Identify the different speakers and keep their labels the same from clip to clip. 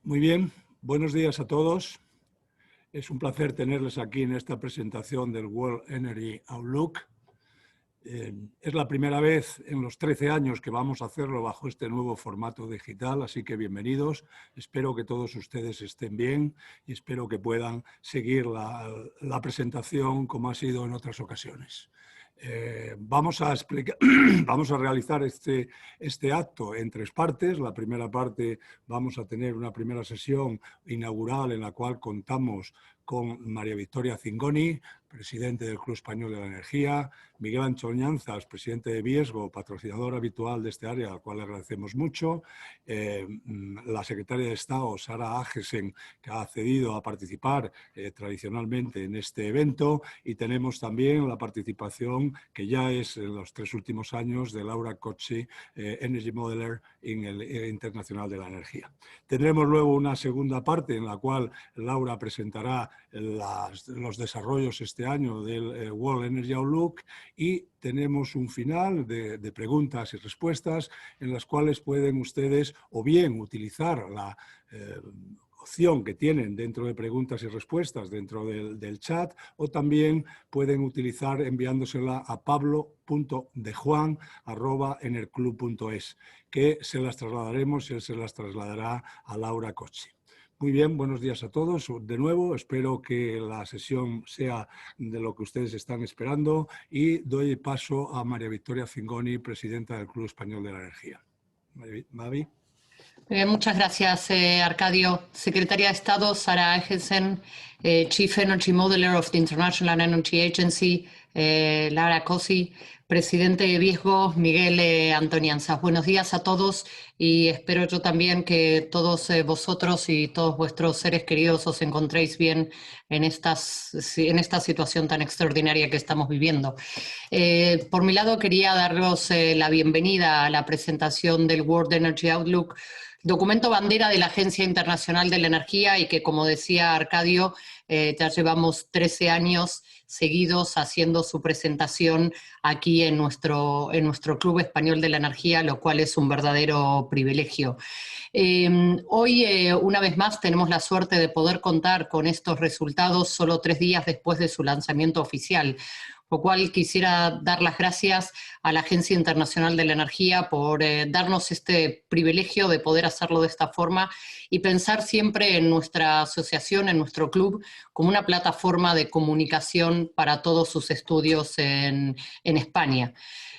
Speaker 1: Muy bien, buenos días a todos. Es un placer tenerles aquí en esta presentación del World Energy Outlook. Es la primera vez en los 13 años que vamos a hacerlo bajo este nuevo formato digital, así que bienvenidos. Espero que todos ustedes estén bien y espero que puedan seguir la presentación como ha sido en otras ocasiones. Vamos a realizar este acto en tres partes. La primera parte vamos a tener una primera sesión inaugural en la cual contamos con María Victoria Zingoni, presidente del Club Español de la Energía, Miguel Antoñanzas, presidente de Viesgo, patrocinador habitual de este área, al cual le agradecemos mucho, la secretaria de Estado, Sara Aagesen, que ha accedido a participar tradicionalmente en este evento, y tenemos también la participación, que ya es en los 3 últimos años, de Laura Cozzi, Energy Modeler en el Internacional de la Energía. Tendremos luego una segunda parte en la cual Laura presentará los desarrollos este año del World Energy Outlook y tenemos un final de preguntas y respuestas en las cuales pueden ustedes o bien utilizar la opción que tienen dentro de preguntas y respuestas dentro del chat, o también pueden utilizar enviándosela a pablo.dejuan@enerclub.es, que se las trasladaremos y él se las trasladará a Laura Cozzi. Muy bien, buenos días a todos. De nuevo, espero que la sesión sea de lo que ustedes están esperando y doy paso a María Victoria Zingoni, presidenta del Club Español de la Energía. Mavi.
Speaker 2: Muchas gracias, Arcadio. Secretaria de Estado, Sara Aagesen, Chief Energy Modeler of the International Energy Agency, Laura Cozzi, presidente de Viesgo, Miguel Antoñanzas. Buenos días a todos y espero yo también que todos vosotros y todos vuestros seres queridos os encontréis bien en esta situación tan extraordinaria que estamos viviendo. Por mi lado, quería daros la bienvenida a la presentación del World Energy Outlook, documento bandera de la Agencia Internacional de la Energía y que, como decía Arcadio, ya llevamos 13 años seguidos haciendo su presentación aquí en nuestro Club Español de la Energía, lo cual es un verdadero privilegio. Hoy, una vez más, tenemos la suerte de poder contar con estos resultados solo 3 días después de su lanzamiento oficial, por lo cual quisiera dar las gracias a la Agencia Internacional de la Energía por darnos este privilegio de poder hacerlo de esta forma y pensar siempre en nuestra asociación, en nuestro club, como una plataforma de comunicación para todos sus estudios en España.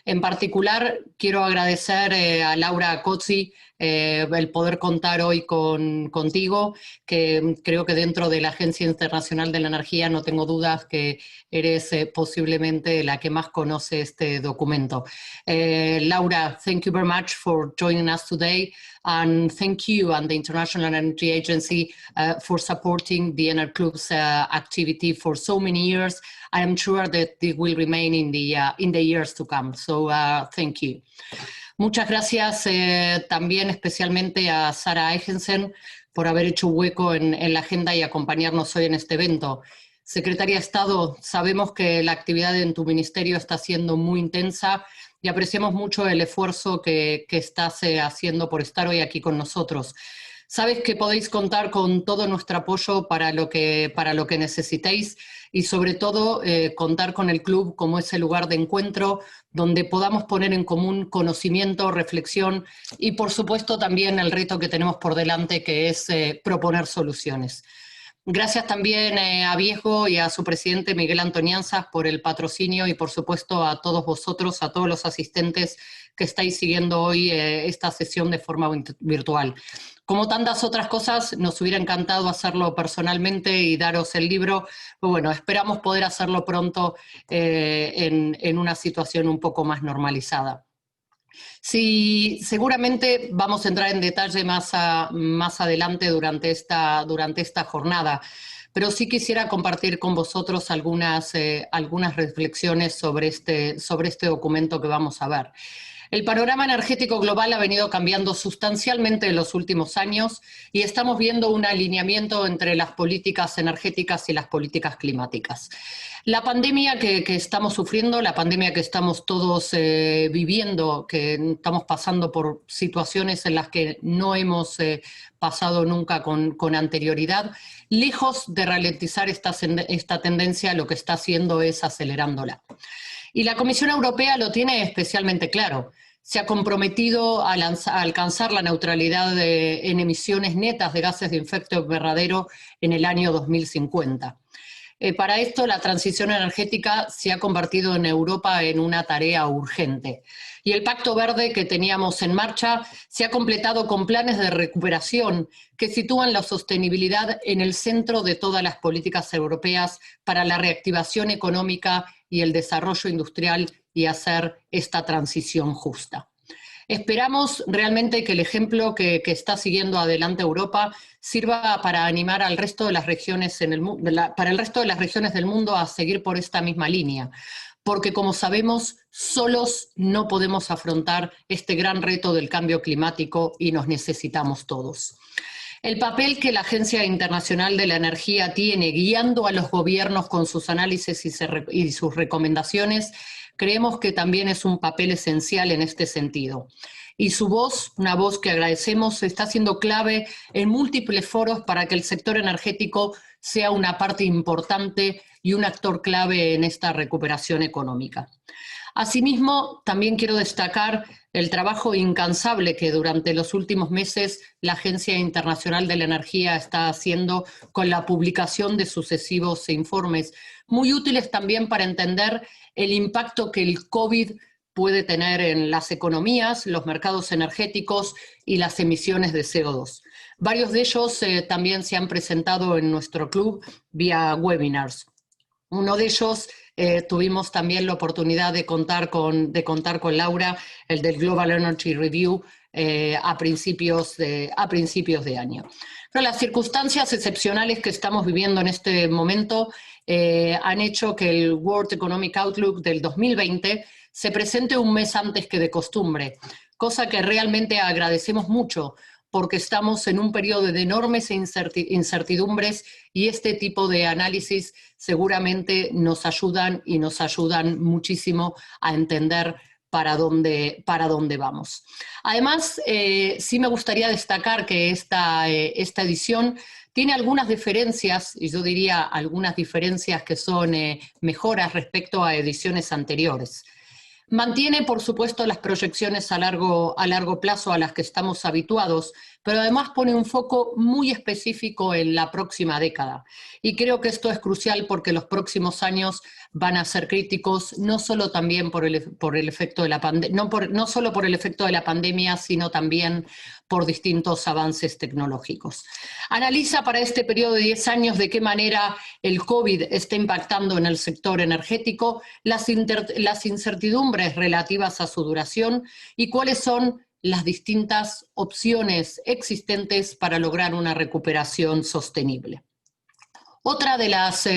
Speaker 2: En particular, quiero agradecer a Laura Cozzi el poder contar hoy contigo, que creo que dentro de la Agencia Internacional de la Energía no tengo dudas que eres posiblemente la que más conoce este documento. Laura, thank you very much for joining us today, and thank you and the International Energy Agency for supporting the Enerclub's activity for so many years. I am sure that it will remain in the years to come. So thank you. Muchas gracias también especialmente a Sara Aagesen por haber hecho hueco en la agenda y acompañarnos hoy en este evento. Secretaria de Estado, sabemos que la actividad en tu ministerio está siendo muy intensa y apreciamos mucho el esfuerzo que estás haciendo por estar hoy aquí con nosotros. Sabes que podéis contar con todo nuestro apoyo para lo que necesitéis y sobre todo contar con el club como ese lugar de encuentro donde podamos poner en común conocimiento, reflexión y por supuesto también el reto que tenemos por delante, que es proponer soluciones. Gracias también a Viesgo y a su presidente Miguel Antoñanzas por el patrocinio y por supuesto a todos vosotros, a todos los asistentes que estáis siguiendo hoy esta sesión de forma virtual. Como tantas otras cosas, nos hubiera encantado hacerlo personalmente y daros el libro, pero bueno, esperamos poder hacerlo pronto en una situación un poco más normalizada. Sí, seguramente vamos a entrar en detalle más adelante durante esta jornada, pero sí quisiera compartir con vosotros algunas reflexiones sobre este documento que vamos a ver. El panorama energético global ha venido cambiando sustancialmente en los últimos años y estamos viendo un alineamiento entre las políticas energéticas y las políticas climáticas. La pandemia que estamos sufriendo, la pandemia que estamos todos viviendo, que estamos pasando por situaciones en las que no hemos pasado nunca con anterioridad, lejos de ralentizar esta tendencia, lo que está haciendo es acelerándola. Y la Comisión Europea lo tiene especialmente claro. Se ha comprometido a alcanzar la neutralidad en emisiones netas de gases de efecto invernadero en el año 2050. Para esto, la transición energética se ha convertido en Europa en una tarea urgente. Y el Pacto Verde que teníamos en marcha se ha completado con planes de recuperación que sitúan la sostenibilidad en el centro de todas las políticas europeas para la reactivación económica y el desarrollo industrial y hacer esta transición justa. Esperamos realmente que el ejemplo que está siguiendo adelante Europa sirva para animar al resto de las regiones para el resto de las regiones del mundo a seguir por esta misma línea, porque como sabemos, solos no podemos afrontar este gran reto del cambio climático y nos necesitamos todos. El papel que la Agencia Internacional de la Energía tiene guiando a los gobiernos con sus análisis y sus recomendaciones, creemos que también es un papel esencial en este sentido. Y su voz, una voz que agradecemos, está siendo clave en múltiples foros para que el sector energético sea una parte importante y un actor clave en esta recuperación económica. Asimismo, también quiero destacar el trabajo incansable que durante los últimos meses la Agencia Internacional de la Energía está haciendo con la publicación de sucesivos informes, muy útiles también para entender el impacto que el COVID puede tener en las economías, los mercados energéticos y las emisiones de CO2. Varios de ellos también se han presentado en nuestro club vía webinars. Uno de ellos tuvimos también la oportunidad de contar con Laura, el del Global Energy Review, a principios de año. Pero las circunstancias excepcionales que estamos viviendo en este momento han hecho que el World Economic Outlook del 2020 se presente un mes antes que de costumbre, cosa que realmente agradecemos mucho, porque estamos en un periodo de enormes incertidumbres y este tipo de análisis seguramente nos ayudan muchísimo a entender para dónde vamos. Además, sí me gustaría destacar que esta edición tiene algunas diferencias, y yo diría algunas diferencias que son mejoras respecto a ediciones anteriores. Mantiene, por supuesto, las proyecciones a largo plazo a las que estamos habituados, pero además pone un foco muy específico en la próxima década. Y creo que esto es crucial porque los próximos años van a ser críticos, no solo también por el efecto de la pandemia, no solo por el efecto de la pandemia, sino también por distintos avances tecnológicos. Analiza para este periodo de 10 años de qué manera el COVID está impactando en el sector energético, las incertidumbres relativas a su duración y cuáles son las distintas opciones existentes para lograr una recuperación sostenible. Otra de las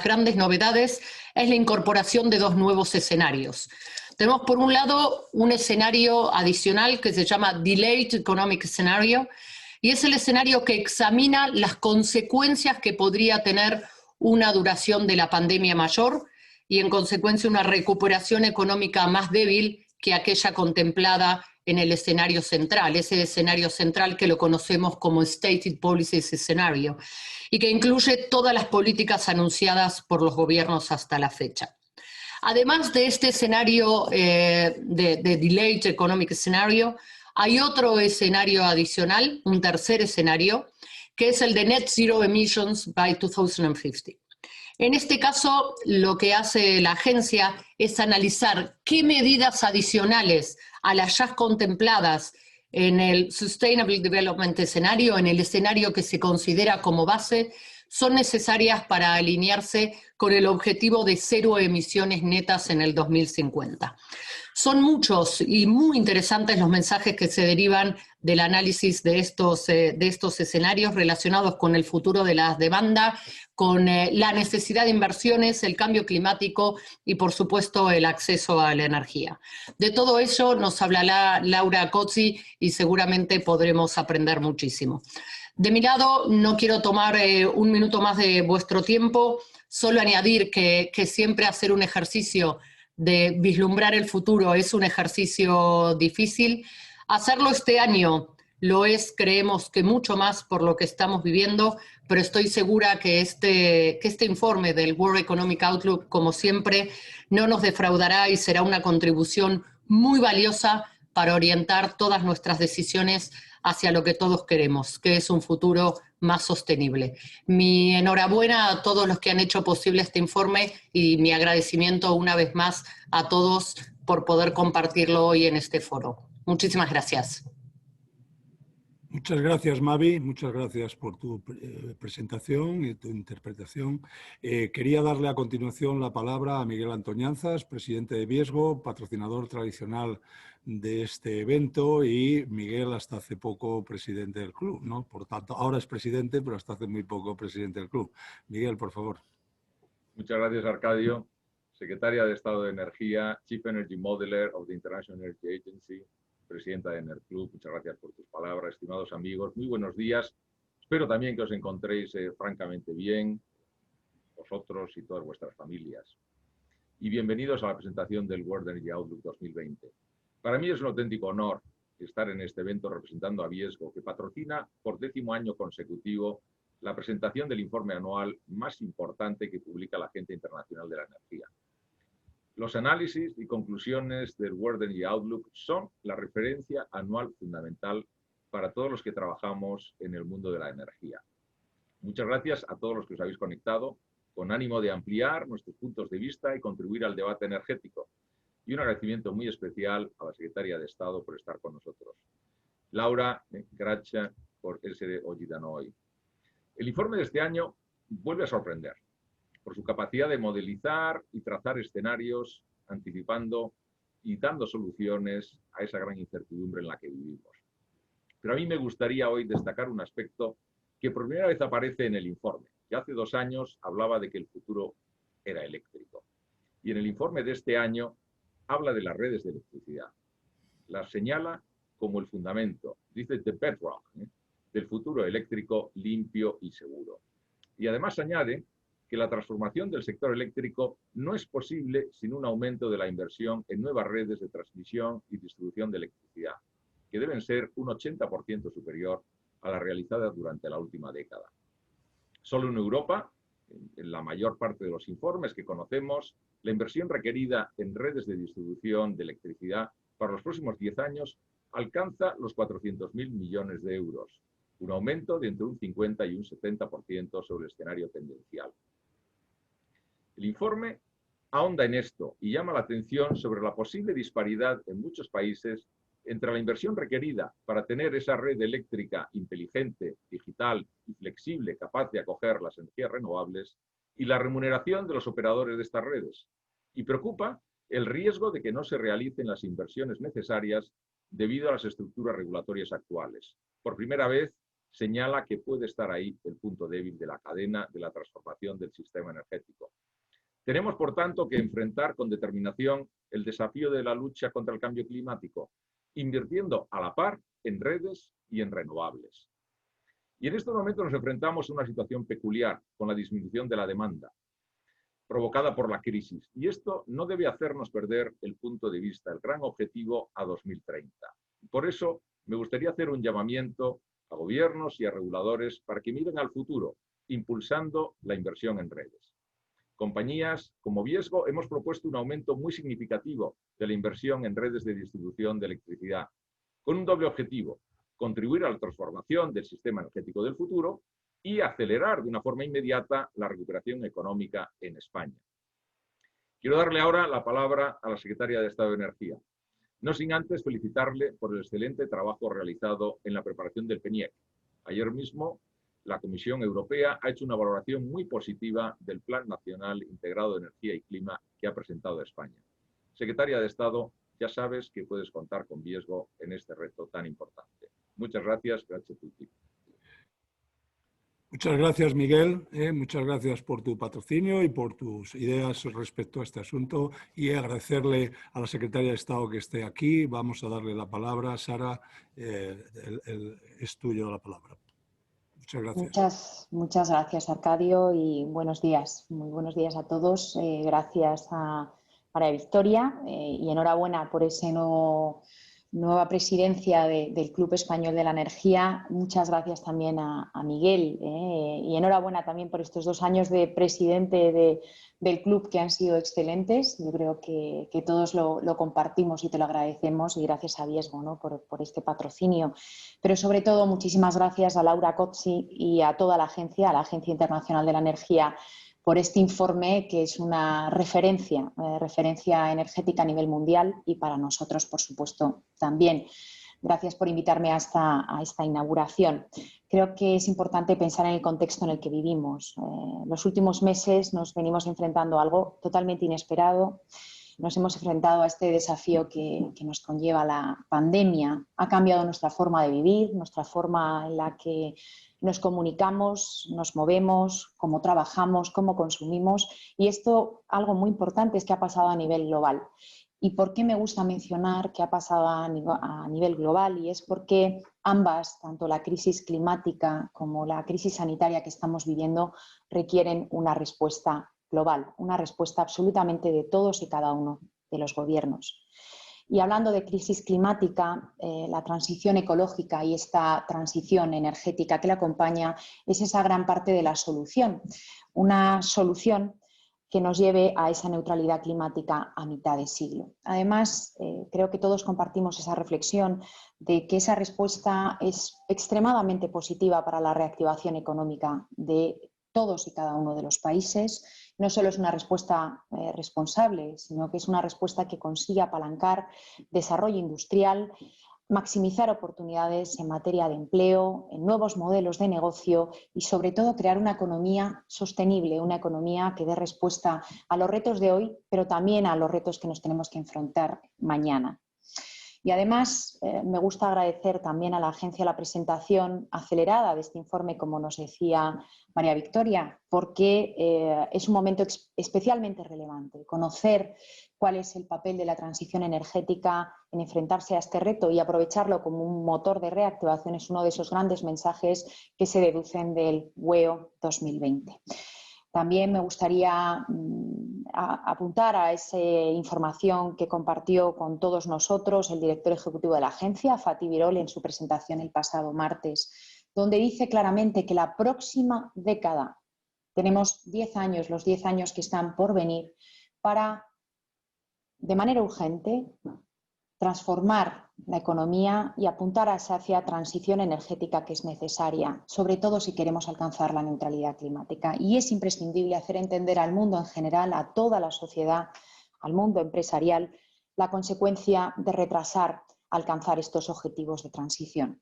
Speaker 2: grandes novedades es la incorporación de dos nuevos escenarios. Tenemos por un lado un escenario adicional que se llama Delayed Economic Scenario, y es el escenario que examina las consecuencias que podría tener una duración de la pandemia mayor y en consecuencia una recuperación económica más débil que aquella contemplada en el escenario central, ese escenario central que lo conocemos como Stated Policies Scenario, y que incluye todas las políticas anunciadas por los gobiernos hasta la fecha. Además de este escenario de Delayed Economic Scenario, hay otro escenario adicional, un tercer escenario, que es el de Net Zero Emissions by 2050. En este caso, lo que hace la agencia es analizar qué medidas adicionales a las ya contempladas en el Sustainable Development Escenario, en el escenario que se considera como base, son necesarias para alinearse con el objetivo de 0 emisiones netas en el 2050. Son muchos y muy interesantes los mensajes que se derivan del análisis de estos escenarios relacionados con el futuro de la demanda, con la necesidad de inversiones, el cambio climático y, por supuesto, el acceso a la energía. De todo ello nos hablará Laura Cozzi y seguramente podremos aprender muchísimo. De mi lado, no quiero tomar un minuto más de vuestro tiempo, solo añadir que siempre hacer un ejercicio de vislumbrar el futuro es un ejercicio difícil. Hacerlo este año lo es, creemos que mucho más por lo que estamos viviendo, pero estoy segura que este informe del World Economic Outlook, como siempre, no nos defraudará y será una contribución muy valiosa para orientar todas nuestras decisiones hacia lo que todos queremos, que es un futuro más sostenible. Mi enhorabuena a todos los que han hecho posible este informe y mi agradecimiento una vez más a todos por poder compartirlo hoy en este foro. Muchísimas gracias.
Speaker 1: Muchas gracias, Mavi. Muchas gracias por tu presentación y tu interpretación. Quería darle a continuación la palabra a Miguel Antoñanzas, presidente de Viesgo, patrocinador tradicional de este evento, y Miguel hasta hace poco presidente del club, ¿no? Por tanto, ahora es presidente, pero hasta hace muy poco presidente del club. Miguel, por favor.
Speaker 3: Muchas gracias, Arcadio. Secretaria de Estado de Energía, Chief Energy Modeler of the International Energy Agency, presidenta de Enerclub, muchas gracias por tus palabras. Estimados amigos, muy buenos días. Espero también que os encontréis francamente bien, vosotros y todas vuestras familias. Y bienvenidos a la presentación del World Energy Outlook 2020. Para mí es un auténtico honor estar en este evento representando a Viesgo, que patrocina por 10º año consecutivo la presentación del informe anual más importante que publica la Agencia Internacional de la Energía. Los análisis y conclusiones del World Energy Outlook son la referencia anual fundamental para todos los que trabajamos en el mundo de la energía. Muchas gracias a todos los que os habéis conectado con ánimo de ampliar nuestros puntos de vista y contribuir al debate energético. Y un agradecimiento muy especial a la Secretaria de Estado por estar con nosotros. Laura, gracias por essere oggi da noi. El informe de este año vuelve a sorprender por su capacidad de modelizar y trazar escenarios, anticipando y dando soluciones a esa gran incertidumbre en la que vivimos. Pero a mí me gustaría hoy destacar un aspecto que por primera vez aparece en el informe, que hace 2 años hablaba de que el futuro era eléctrico. Y en el informe de este año habla de las redes de electricidad. Las señala como el fundamento, dice the bedrock, del futuro eléctrico limpio y seguro. Y además añade que la transformación del sector eléctrico no es posible sin un aumento de la inversión en nuevas redes de transmisión y distribución de electricidad, que deben ser un 80% superior a la realizada durante la última década. Solo en Europa, en la mayor parte de los informes que conocemos, la inversión requerida en redes de distribución de electricidad para los próximos 10 años alcanza los 400.000 millones de euros, un aumento de entre un 50 y un 70% sobre el escenario tendencial. El informe ahonda en esto y llama la atención sobre la posible disparidad en muchos países entre la inversión requerida para tener esa red eléctrica inteligente, digital y flexible capaz de acoger las energías renovables y la remuneración de los operadores de estas redes. Y preocupa el riesgo de que no se realicen las inversiones necesarias debido a las estructuras regulatorias actuales. Por primera vez señala que puede estar ahí el punto débil de la cadena de la transformación del sistema energético. Tenemos, por tanto, que enfrentar con determinación el desafío de la lucha contra el cambio climático, invirtiendo a la par en redes y en renovables. Y en estos momentos nos enfrentamos a una situación peculiar con la disminución de la demanda, provocada por la crisis. Y esto no debe hacernos perder el punto de vista, el gran objetivo a 2030. Por eso, me gustaría hacer un llamamiento a gobiernos y a reguladores para que miren al futuro, impulsando la inversión en redes. Compañías como Viesgo hemos propuesto un aumento muy significativo de la inversión en redes de distribución de electricidad, con un doble objetivo: contribuir a la transformación del sistema energético del futuro y acelerar de una forma inmediata la recuperación económica en España. Quiero darle ahora la palabra a la Secretaria de Estado de Energía, no sin antes felicitarle por el excelente trabajo realizado en la preparación del PNIEC. Ayer mismo la Comisión Europea ha hecho una valoración muy positiva del Plan Nacional Integrado de Energía y Clima que ha presentado España. Secretaria de Estado, ya sabes que puedes contar con Viesgo en este reto tan importante. Muchas gracias. Gracias a ti.
Speaker 1: Muchas gracias, Miguel. Muchas gracias por tu patrocinio y por tus ideas respecto a este asunto. Y agradecerle a la Secretaria de Estado que esté aquí. Vamos a darle la palabra. Sara, es tuyo la palabra. Muchas gracias.
Speaker 4: Muchas gracias, Arcadio, y buenos días. Muy buenos días a todos. Gracias a María Victoria y enhorabuena por ese nueva presidencia del Club Español de la Energía. Muchas gracias también a Miguel y enhorabuena también por estos 2 años de presidente del club que han sido excelentes. Yo creo que todos lo compartimos y te lo agradecemos, y gracias a Viesgo, ¿no? por este patrocinio. Pero sobre todo muchísimas gracias a Laura Cozzi y a toda la Agencia Internacional de la Energía, por este informe que es una referencia energética a nivel mundial, y para nosotros, por supuesto, también. Gracias por invitarme a esta inauguración. Creo que es importante pensar en el contexto en el que vivimos. Los últimos meses nos venimos enfrentando a algo totalmente inesperado. Nos hemos enfrentado a este desafío que nos conlleva la pandemia. Ha cambiado nuestra forma de vivir, nuestra forma en la que nos comunicamos, nos movemos, cómo trabajamos, cómo consumimos, y esto, algo muy importante, es que ha pasado a nivel global. ¿Y por qué me gusta mencionar que ha pasado a nivel global? Y es porque ambas, tanto la crisis climática como la crisis sanitaria que estamos viviendo, requieren una respuesta global, una respuesta absolutamente de todos y cada uno de los gobiernos. Y hablando de crisis climática, la transición ecológica y esta transición energética que la acompaña es esa gran parte de la solución. Una solución que nos lleve a esa neutralidad climática a mitad de siglo. Además, creo que todos compartimos esa reflexión de que esa respuesta es extremadamente positiva para la reactivación económica de todos y cada uno de los países. No solo es una respuesta responsable, sino que es una respuesta que consigue apalancar desarrollo industrial, maximizar oportunidades en materia de empleo, en nuevos modelos de negocio y, sobre todo, crear una economía sostenible, una economía que dé respuesta a los retos de hoy, pero también a los retos que nos tenemos que enfrentar mañana. Y además me gusta agradecer también a la agencia la presentación acelerada de este informe, como nos decía María Victoria, porque es un momento especialmente relevante. Conocer cuál es el papel de la transición energética en enfrentarse a este reto y aprovecharlo como un motor de reactivación es uno de esos grandes mensajes que se deducen del WEO 2020. También me gustaría apuntar a esa información que compartió con todos nosotros el director ejecutivo de la agencia, Fatih Birol, en su presentación el pasado martes, donde dice claramente que la próxima década, tenemos 10 años, los 10 años que están por venir, para, de manera urgente, transformar la economía y apuntar a esa transición energética que es necesaria, sobre todo si queremos alcanzar la neutralidad climática. Y es imprescindible hacer entender al mundo en general, a toda la sociedad, al mundo empresarial, la consecuencia de retrasar alcanzar estos objetivos de transición.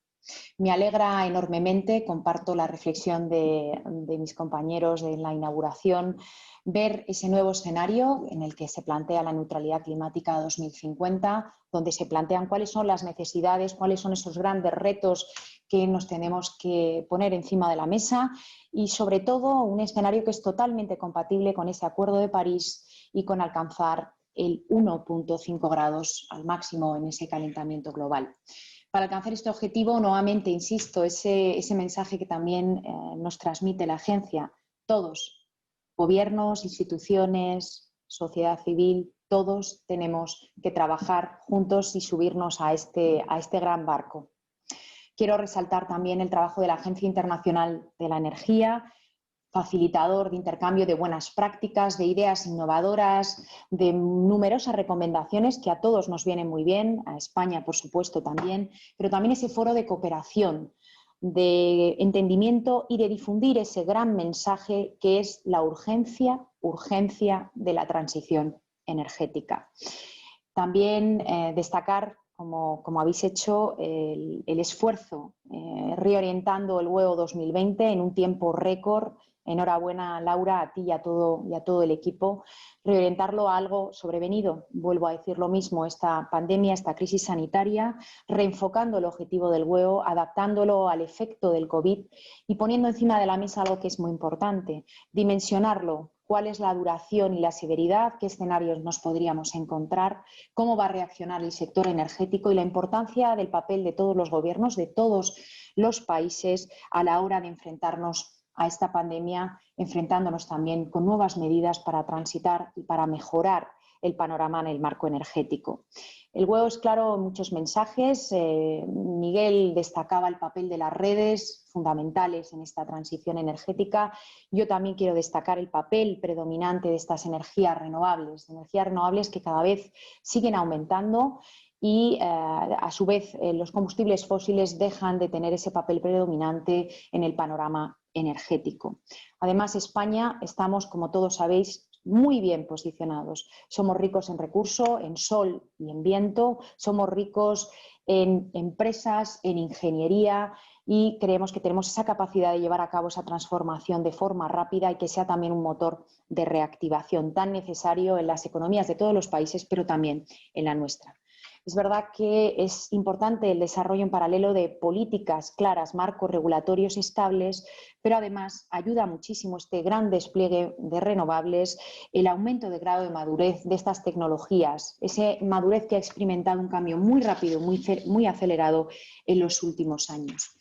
Speaker 4: Me alegra enormemente, comparto la reflexión de mis compañeros en la inauguración, ver ese nuevo escenario en el que se plantea la neutralidad climática a 2050, donde se plantean cuáles son las necesidades, cuáles son esos grandes retos que nos tenemos que poner encima de la mesa y, sobre todo, un escenario que es totalmente compatible con ese Acuerdo de París y con alcanzar el 1,5 grados al máximo en ese calentamiento global. Para alcanzar este objetivo, nuevamente, insisto, ese mensaje que también nos transmite la agencia, todos, gobiernos, instituciones, sociedad civil, todos tenemos que trabajar juntos y subirnos a este gran barco. Quiero resaltar también el trabajo de la Agencia Internacional de la Energía, facilitador de intercambio de buenas prácticas, de ideas innovadoras, de numerosas recomendaciones que a todos nos vienen muy bien, a España por supuesto también, pero también ese foro de cooperación, de entendimiento y de difundir ese gran mensaje que es la urgencia de la transición energética. También destacar como habéis hecho, el esfuerzo reorientando el huevo 2020 en un tiempo récord. Enhorabuena, Laura, a ti y a todo el equipo. Reorientarlo a algo sobrevenido, vuelvo a decir lo mismo, esta pandemia, esta crisis sanitaria, reenfocando el objetivo del huevo, adaptándolo al efecto del COVID y poniendo encima de la mesa algo que es muy importante, dimensionarlo. Cuál es la duración y la severidad, qué escenarios nos podríamos encontrar, cómo va a reaccionar el sector energético y la importancia del papel de todos los gobiernos, de todos los países a la hora de enfrentarnos a esta pandemia, enfrentándonos también con nuevas medidas para transitar y para mejorar el panorama en el marco energético. El huevo es claro en muchos mensajes. Miguel destacaba el papel de las redes fundamentales en esta transición energética. Yo también quiero destacar el papel predominante de estas energías renovables que cada vez siguen aumentando y a su vez los combustibles fósiles dejan de tener ese papel predominante en el panorama energético. Además, España estamos, como todos sabéis, muy bien posicionados. Somos ricos en recursos, en sol y en viento, somos ricos en empresas, en ingeniería y creemos que tenemos esa capacidad de llevar a cabo esa transformación de forma rápida y que sea también un motor de reactivación tan necesario en las economías de todos los países, pero también en la nuestra. Es verdad que es importante el desarrollo en paralelo de políticas claras, marcos regulatorios estables, pero además ayuda muchísimo este gran despliegue de renovables, el aumento de grado de madurez de estas tecnologías, esa madurez que ha experimentado un cambio muy rápido, muy acelerado en los últimos años.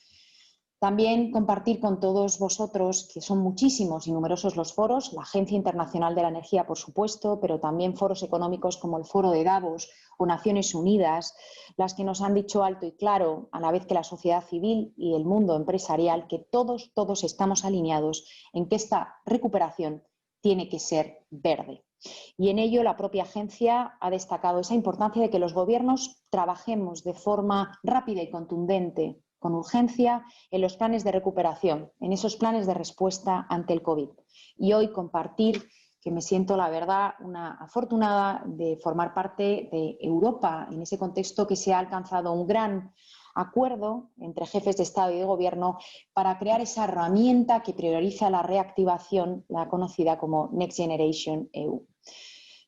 Speaker 4: También compartir con todos vosotros, que son muchísimos y numerosos los foros, la Agencia Internacional de la Energía, por supuesto, pero también foros económicos como el Foro de Davos o Naciones Unidas, las que nos han dicho alto y claro, a la vez que la sociedad civil y el mundo empresarial, que todos estamos alineados en que esta recuperación tiene que ser verde. Y en ello la propia agencia ha destacado esa importancia de que los gobiernos trabajemos de forma rápida y contundente, con urgencia, en los planes de recuperación, en esos planes de respuesta ante el COVID. Y hoy compartir que me siento, la verdad, una afortunada de formar parte de Europa, en ese contexto que se ha alcanzado un gran acuerdo entre jefes de Estado y de Gobierno para crear esa herramienta que prioriza la reactivación, la conocida como Next Generation EU.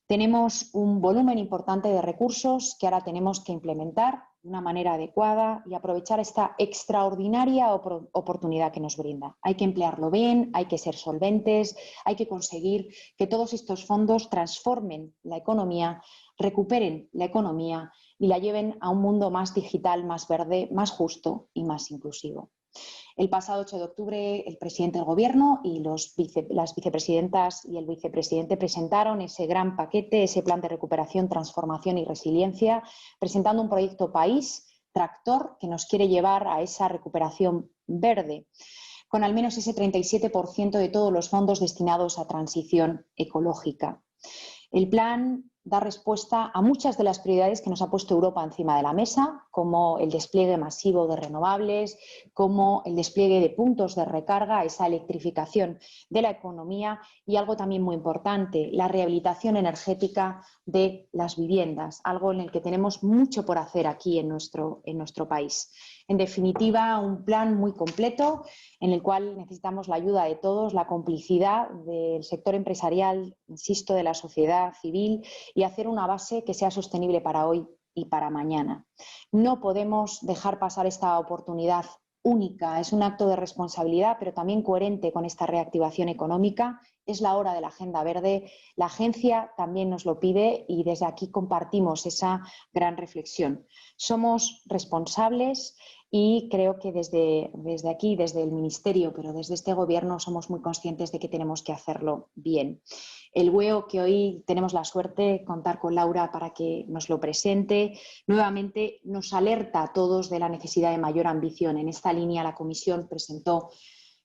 Speaker 4: Tenemos un volumen importante de recursos que ahora tenemos que implementar de una manera adecuada y aprovechar esta extraordinaria oportunidad que nos brinda. Hay que emplearlo bien, hay que ser solventes, hay que conseguir que todos estos fondos transformen la economía, recuperen la economía y la lleven a un mundo más digital, más verde, más justo y más inclusivo. El pasado 8 de octubre el presidente del Gobierno y las vicepresidentas y el vicepresidente presentaron ese gran paquete, ese plan de recuperación, transformación y resiliencia, presentando un proyecto país tractor que nos quiere llevar a esa recuperación verde, con al menos ese 37% de todos los fondos destinados a transición ecológica. El plan da respuesta a muchas de las prioridades que nos ha puesto Europa encima de la mesa, como el despliegue masivo de renovables, como el despliegue de puntos de recarga, esa electrificación de la economía y algo también muy importante, la rehabilitación energética de las viviendas, algo en el que tenemos mucho por hacer aquí en nuestro país. En definitiva, un plan muy completo en el cual necesitamos la ayuda de todos, la complicidad del sector empresarial, insisto, de la sociedad civil y hacer una base que sea sostenible para hoy y para mañana. No podemos dejar pasar esta oportunidad única, es un acto de responsabilidad, pero también coherente con esta reactivación económica. Es la hora de la agenda verde, la agencia también nos lo pide y desde aquí compartimos esa gran reflexión. Somos responsables y creo que desde aquí, desde el Ministerio, pero desde este Gobierno somos muy conscientes de que tenemos que hacerlo bien. El huevo que hoy tenemos la suerte de contar con Laura para que nos lo presente, nuevamente nos alerta a todos de la necesidad de mayor ambición. En esta línea la Comisión presentó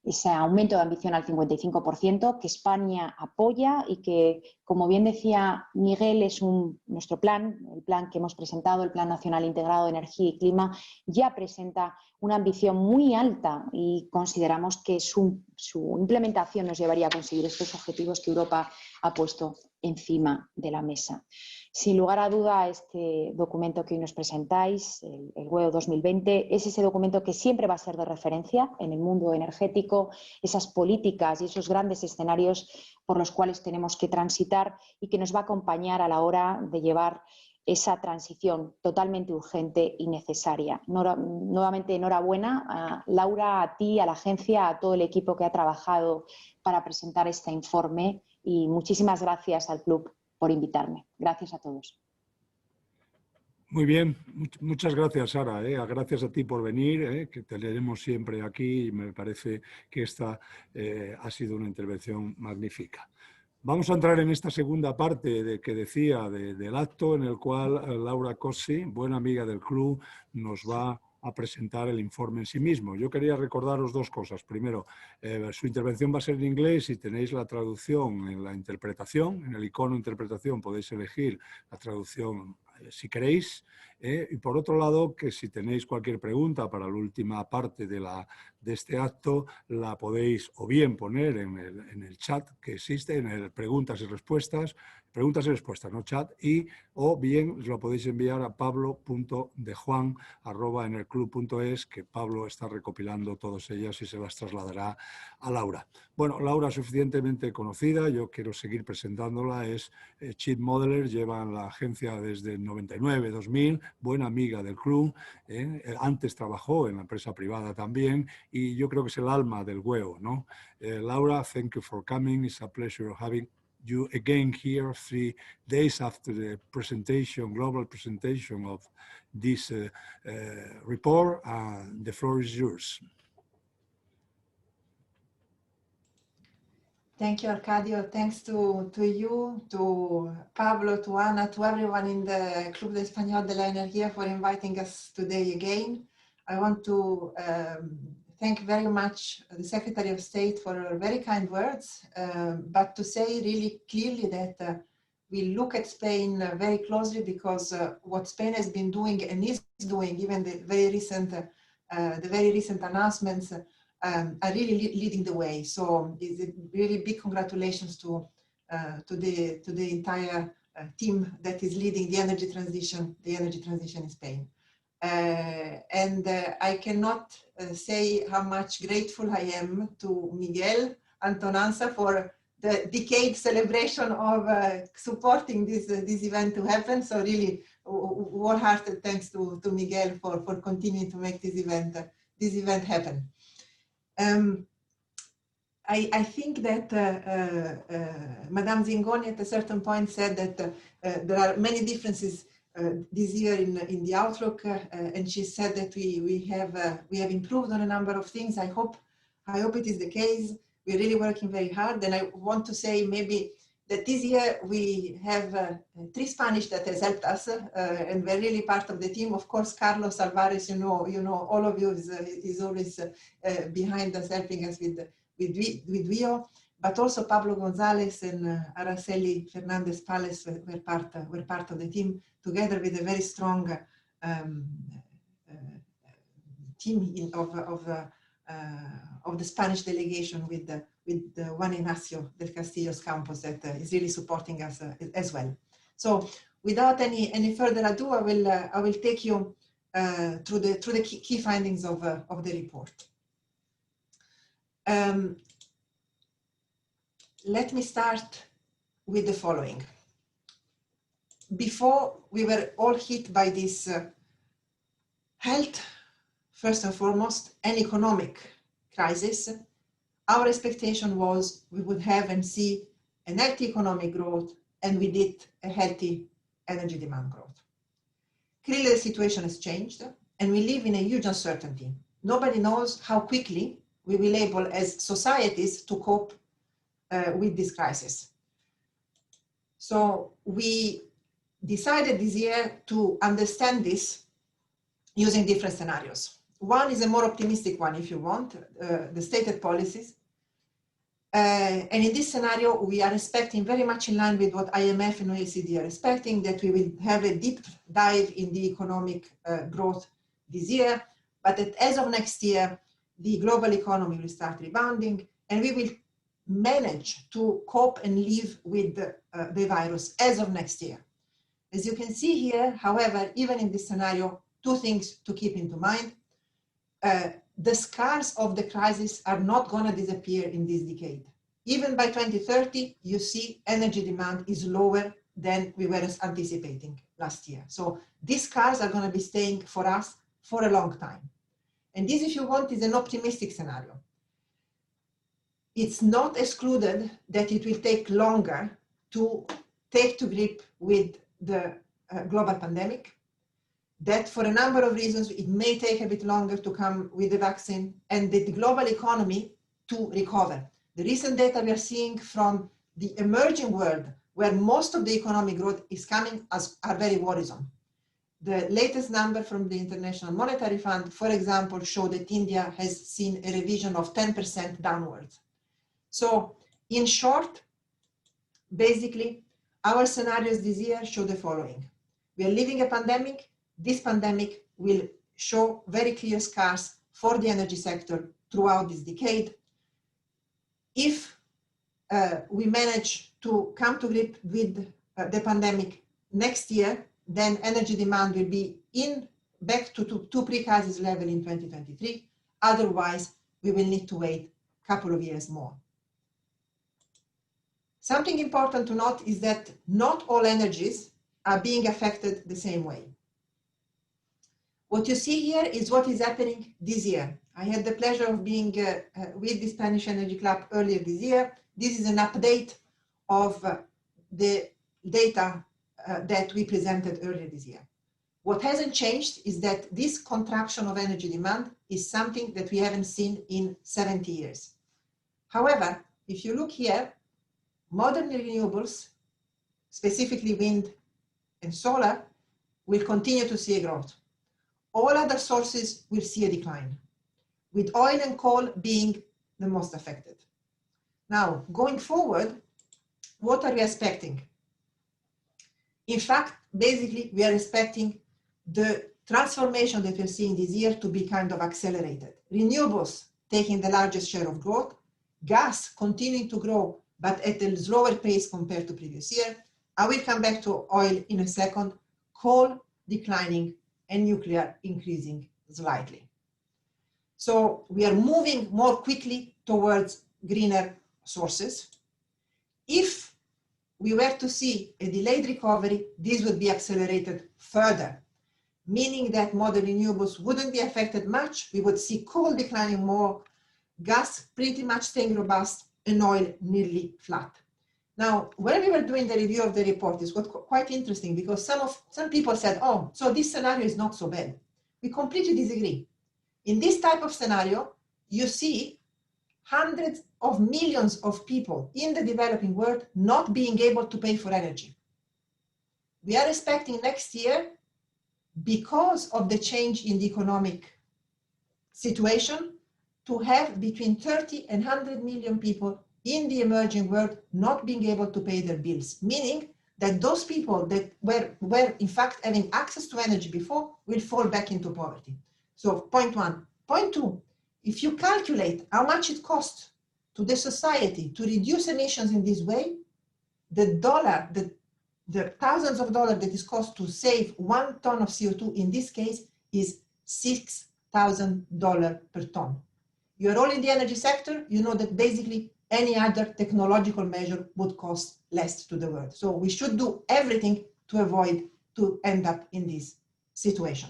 Speaker 4: ese aumento de ambición al 55% que España apoya y que, como bien decía Miguel, es nuestro plan, el plan que hemos presentado, el Plan Nacional Integrado de Energía y Clima, ya presenta una ambición muy alta y consideramos que su implementación nos llevaría a conseguir estos objetivos que Europa ha puesto encima de la mesa. Sin lugar a duda, este documento que hoy nos presentáis, el WEO 2020, es ese documento que siempre va a ser de referencia en el mundo energético, esas políticas y esos grandes escenarios por los cuales tenemos que transitar y que nos va a acompañar a la hora de llevar esa transición totalmente urgente y necesaria. Nuevamente, enhorabuena, Laura, a ti, a la agencia, a todo el equipo que ha trabajado para presentar este informe y muchísimas gracias al club por invitarme. Gracias a todos.
Speaker 1: Muy bien, muchas gracias, Sara. Gracias a ti por venir, que te leeremos siempre aquí y me parece que esta ha sido una intervención magnífica. Vamos a entrar en esta segunda parte que decía del acto en el cual Laura Cozzi, buena amiga del club, nos va a presentar el informe en sí mismo. Yo quería recordaros dos cosas. Primero, su intervención va a ser en inglés y tenéis la traducción en la interpretación. En el icono interpretación podéis elegir la traducción si queréis. Y por otro lado, que si tenéis cualquier pregunta para la última parte de este acto, la podéis o bien poner en el chat que existe, en el preguntas y respuestas, no chat, o bien lo podéis enviar a pablo.dejuan@enerclub.es, que Pablo está recopilando todas ellas y se las trasladará a Laura. Bueno, Laura es suficientemente conocida, yo quiero seguir presentándola, es Chief Modeler, lleva en la agencia desde el 99-2000, buena amiga del club, antes trabajó en la empresa privada también y yo creo que es el alma del WEO, ¿no? Laura, thank you for coming, it's a pleasure having you again here 3 days after the presentation, global presentation of this report. The floor is yours.
Speaker 5: Thank you, Arcadio. Thanks to you, to Pablo, to Ana, to everyone in the Club Español de la Energía for inviting us today again. I want to thank very much the Secretary of State for her very kind words, but to say really clearly that we look at Spain very closely because what Spain has been doing and is doing, even the very recent announcements, are really leading the way. So it's a really big congratulations to the entire team that is leading the energy transition in Spain. I cannot say how much grateful I am to Miguel Antoñanzas for the decade celebration of supporting this event to happen. So really, wholehearted thanks to Miguel for continuing to make this event happen. I think that Madame Zingoni at a certain point said that there are many differences this year in the outlook, and she said that we have improved on a number of things. I hope it is the case. We're really working very hard, and I want to say maybe that this year we have 3 Spanish that has helped us, and we're really part of the team. Of course, Carlos Alvarez, you know, all of you is always behind us, helping us with Vio, but also Pablo González and Araceli Fernandez Pales were part of the team, together with a very strong team of the Spanish delegation with Juan Ignacio del Castillo's campus that is really supporting us as well. So without any further ado, I will take you through the key findings of the report. Let me start with the following. Before we were all hit by this health, first and foremost, and economic crisis, our expectation was we would have and see a healthy economic growth, and we did a healthy energy demand growth. Clearly, the situation has changed, and we live in a huge uncertainty. Nobody knows how quickly we will be able as societies to cope with this crisis. So we decided this year to understand this using different scenarios. One is a more optimistic one, if you want, the stated policies. And in this scenario, we are expecting very much in line with what IMF and OECD are expecting, that we will have a deep dive in the economic growth this year, but that as of next year, the global economy will start rebounding, and we will manage to cope and live with the virus as of next year. As you can see here, however, even in this scenario, two things to keep into mind. The scars of the crisis are not going to disappear in this decade. Even by 2030, you see energy demand is lower than we were anticipating last year. So these scars are going to be staying for us for a long time. And this, if you want, is an optimistic scenario. It's not excluded that it will take longer to take to grip with the global pandemic. That for a number of reasons, it may take a bit longer to come with the vaccine and the global economy to recover. The recent data we are seeing from the emerging world, where most of the economic growth is coming, are very worrisome. The latest number from the International Monetary Fund, for example, show that India has seen a revision of 10% downwards. So in short, basically, our scenarios this year show the following. We are living a pandemic. This pandemic will show very clear scars for the energy sector throughout this decade. If we manage to come to grip with the pandemic next year, then energy demand will be back to pre-crisis level in 2023. Otherwise, we will need to wait a couple of years more. Something important to note is that not all energies are being affected the same way. What you see here is what is happening this year. I had the pleasure of being with the Spanish Energy Club earlier this year. This is an update of the data that we presented earlier this year. What hasn't changed is that this contraction of energy demand is something that we haven't seen in 70 years. However, if you look here, modern renewables, specifically wind and solar, will continue to see a growth. All other sources will see a decline, with oil and coal being the most affected. Now, going forward, what are we expecting? In fact, basically, we are expecting the transformation that we're seeing this year to be kind of accelerated. Renewables taking the largest share of growth, gas continuing to grow, but at a slower pace compared to previous year. I will come back to oil in a second, coal declining, and nuclear increasing slightly. So we are moving more quickly towards greener sources. If we were to see a delayed recovery, this would be accelerated further, meaning that modern renewables wouldn't be affected much. We would see coal declining more, gas pretty much staying robust, and oil nearly flat. Now, when we were doing the review of the report, it was quite interesting because some people said, oh, so this scenario is not so bad. We completely disagree. In this type of scenario, you see hundreds of millions of people in the developing world not being able to pay for energy. We are expecting next year, because of the change in the economic situation, to have between 30 and 100 million people in the emerging world not being able to pay their bills, meaning that those people that were in fact having access to energy before will fall back into poverty. So point one. Point two, if you calculate how much it costs to the society to reduce emissions in this way, the thousands of dollars that is cost to save 1 ton of CO2 in this case is $6,000 per ton. You're all in the energy sector, you know that basically any other technological measure would cost less to the world. So we should do everything to avoid to end up in this situation.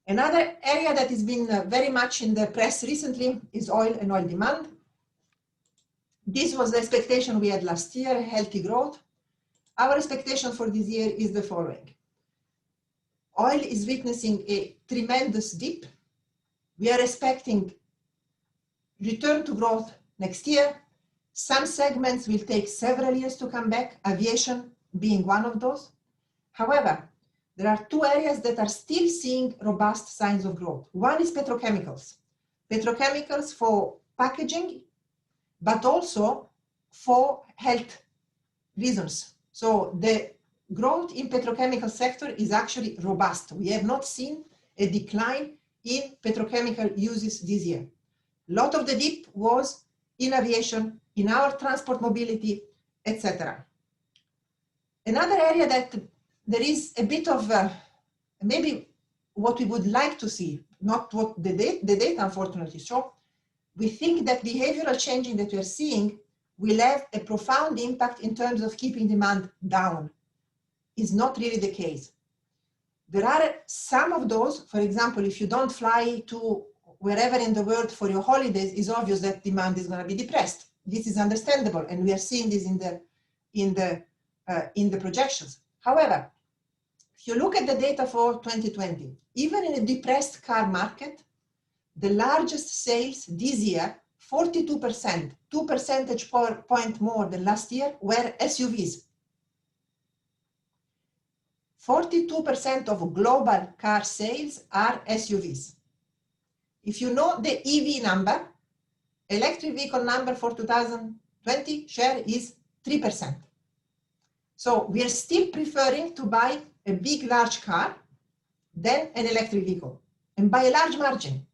Speaker 5: Another area that has been very much in the press recently is oil and oil demand. This was the expectation we had last year, healthy growth. Our expectation for this year is the following. Oil is witnessing a tremendous dip. We are expecting return to growth next year. Some segments will take several years to come back, aviation being one of those. However, there are two areas that are still seeing robust signs of growth. One is petrochemicals. Petrochemicals for packaging, but also for health reasons. So the growth in petrochemical sector is actually robust. We have not seen a decline in petrochemical uses this year. A lot of the dip was in aviation, in our transport mobility, etc. Another area that there is a bit of maybe what we would like to see, not what the data unfortunately show. We think that behavioral changing that we are seeing will have a profound impact in terms of keeping demand down. Is not really the case. There are some of those, for example, if you don't fly to wherever in the world for your holidays, it's obvious that demand is going to be depressed. This is understandable, and we are seeing this in the projections. However, if you look at the data for 2020, even in a depressed car market, the largest sales this year, 42%, 2 percentage point more than last year, were SUVs. 42% of global car sales are SUVs. If you know the EV number, electric vehicle number for 2020 share is 3%. So we are still preferring to buy a big, large car than an electric vehicle, and by a large margin.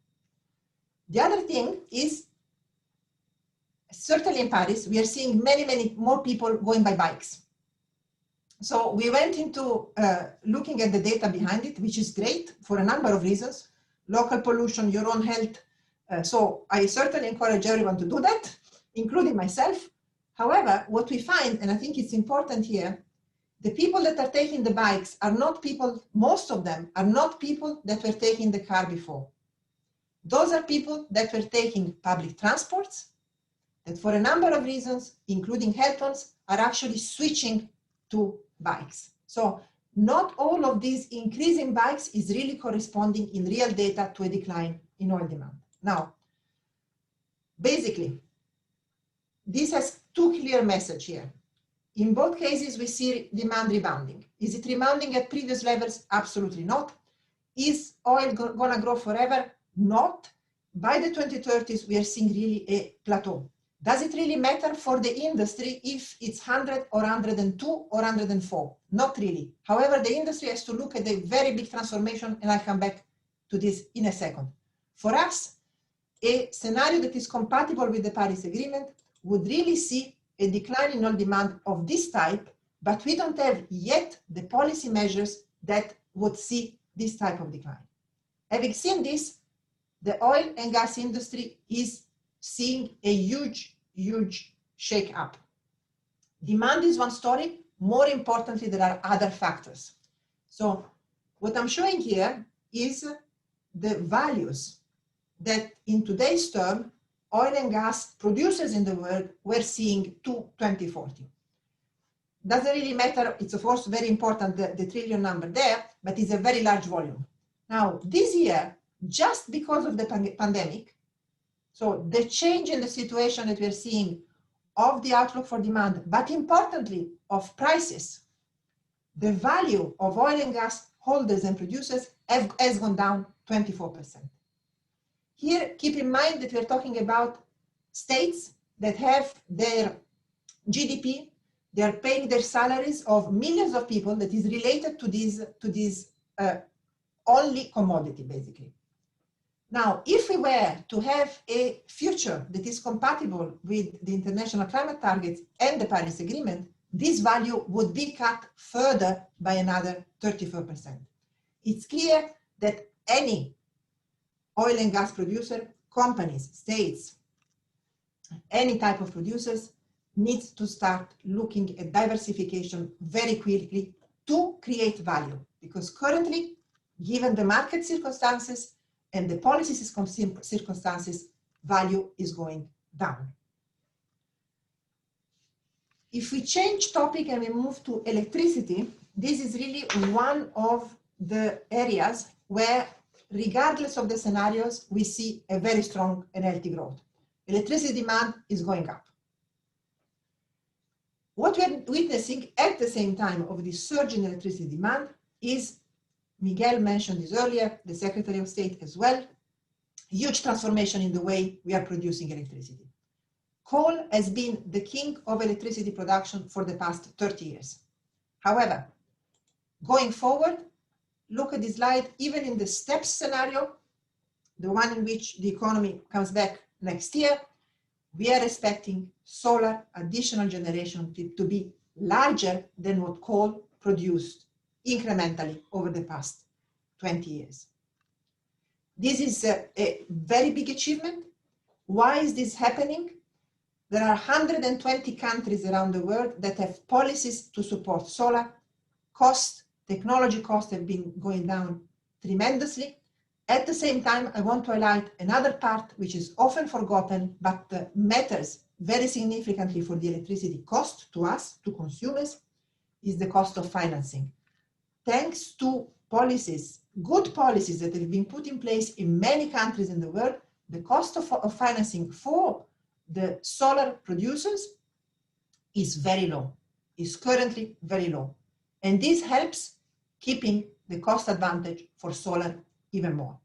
Speaker 5: The other thing is, certainly in Paris, we are seeing many, many more people going by bikes. So we went into looking at the data behind it, which is great for a number of reasons. Local pollution, your own health. So I certainly encourage everyone to do that, including myself. However, what we find, and I think it's important here, the people that are taking the bikes are not people, most of them are not people that were taking the car before. Those are people that were taking public transports, that for a number of reasons, including health ones, are actually switching to bikes. So not all of these increasing bikes is really corresponding in real data to a decline in oil demand. Now, basically, this has two clear messages here. In both cases, we see demand rebounding. Is it rebounding at previous levels? Absolutely not. Is oil going to grow forever? Not. By the 2030s, we are seeing really a plateau. Does it really matter for the industry if it's 100 or 102 or 104? Not really. However, the industry has to look at a very big transformation, and I'll come back to this in a second. For us, a scenario that is compatible with the Paris Agreement would really see a decline in oil demand of this type, but we don't have yet the policy measures that would see this type of decline. Having seen this, the oil and gas industry is seeing a huge, huge shake-up. Demand is one story. More importantly, there are other factors. So what I'm showing here is the values that in today's term, oil and gas producers in the world were seeing to 2040. Doesn't really matter. It's of course very important, the trillion number there, but it's a very large volume. Now, this year, just because of the pandemic, so the change in the situation that we're seeing of the outlook for demand, but importantly of prices, the value of oil and gas holders and producers has gone down 24%. Here, keep in mind that we're talking about states that have their GDP, they're paying their salaries of millions of people that is related to this only commodity, basically. Now, if we were to have a future that is compatible with the international climate targets and the Paris Agreement, this value would be cut further by another 34%. It's clear that any oil and gas producer, companies, states, any type of producers needs to start looking at diversification very quickly to create value. Because currently, given the market circumstances and the policy circumstances, value is going down. If we change topic and we move to electricity, this is really one of the areas where, regardless of the scenarios, we see a very strong and healthy growth. Electricity demand is going up. What we are witnessing at the same time of this surge in electricity demand is, Miguel mentioned this earlier, the Secretary of State as well, huge transformation in the way we are producing electricity. Coal has been the king of electricity production for the past 30 years. However, going forward, look at this slide, even in the steps scenario, the one in which the economy comes back next year, we are expecting solar additional generation to be larger than what coal produced incrementally over the past 20 years. This is a very big achievement. Why is this happening? There are 120 countries around the world that have policies to support solar. Technology costs have been going down tremendously. At the same time, I want to highlight another part which is often forgotten, but matters very significantly for the electricity cost to us, to consumers, is the cost of financing. Thanks to policies, good policies that have been put in place in many countries in the world, the cost of financing for the solar producers is very low, is currently very low. And this helps keeping the cost advantage for solar even more.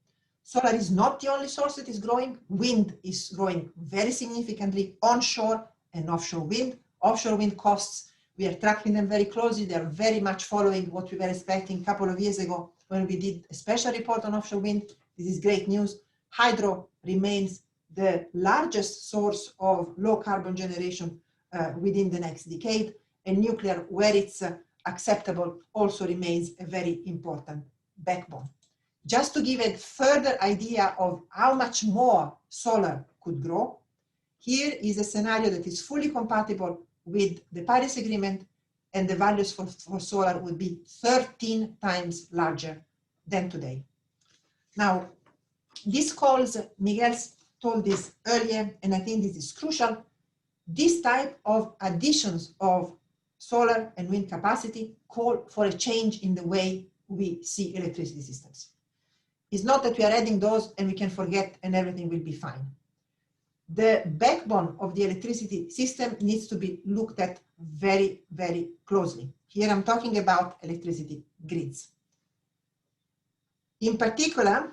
Speaker 5: Solar is not the only source that is growing. Wind is growing very significantly, onshore and offshore wind. Offshore wind costs, we are tracking them very closely. They are very much following what we were expecting a couple of years ago when we did a special report on offshore wind. This is great news. Hydro remains the largest source of low carbon generation within the next decade, and nuclear, where it's acceptable, also remains a very important backbone. Just to give a further idea of how much more solar could grow, here is a scenario that is fully compatible with the Paris Agreement, and the values for solar would be 13 times larger than today. Now, this calls, Miguel told this earlier, and I think this is crucial, this type of additions of solar and wind capacity call for a change in the way we see electricity systems. It's not that we are adding those and we can forget and everything will be fine. The backbone of the electricity system needs to be looked at very, very closely. Here I'm talking about electricity grids. In particular,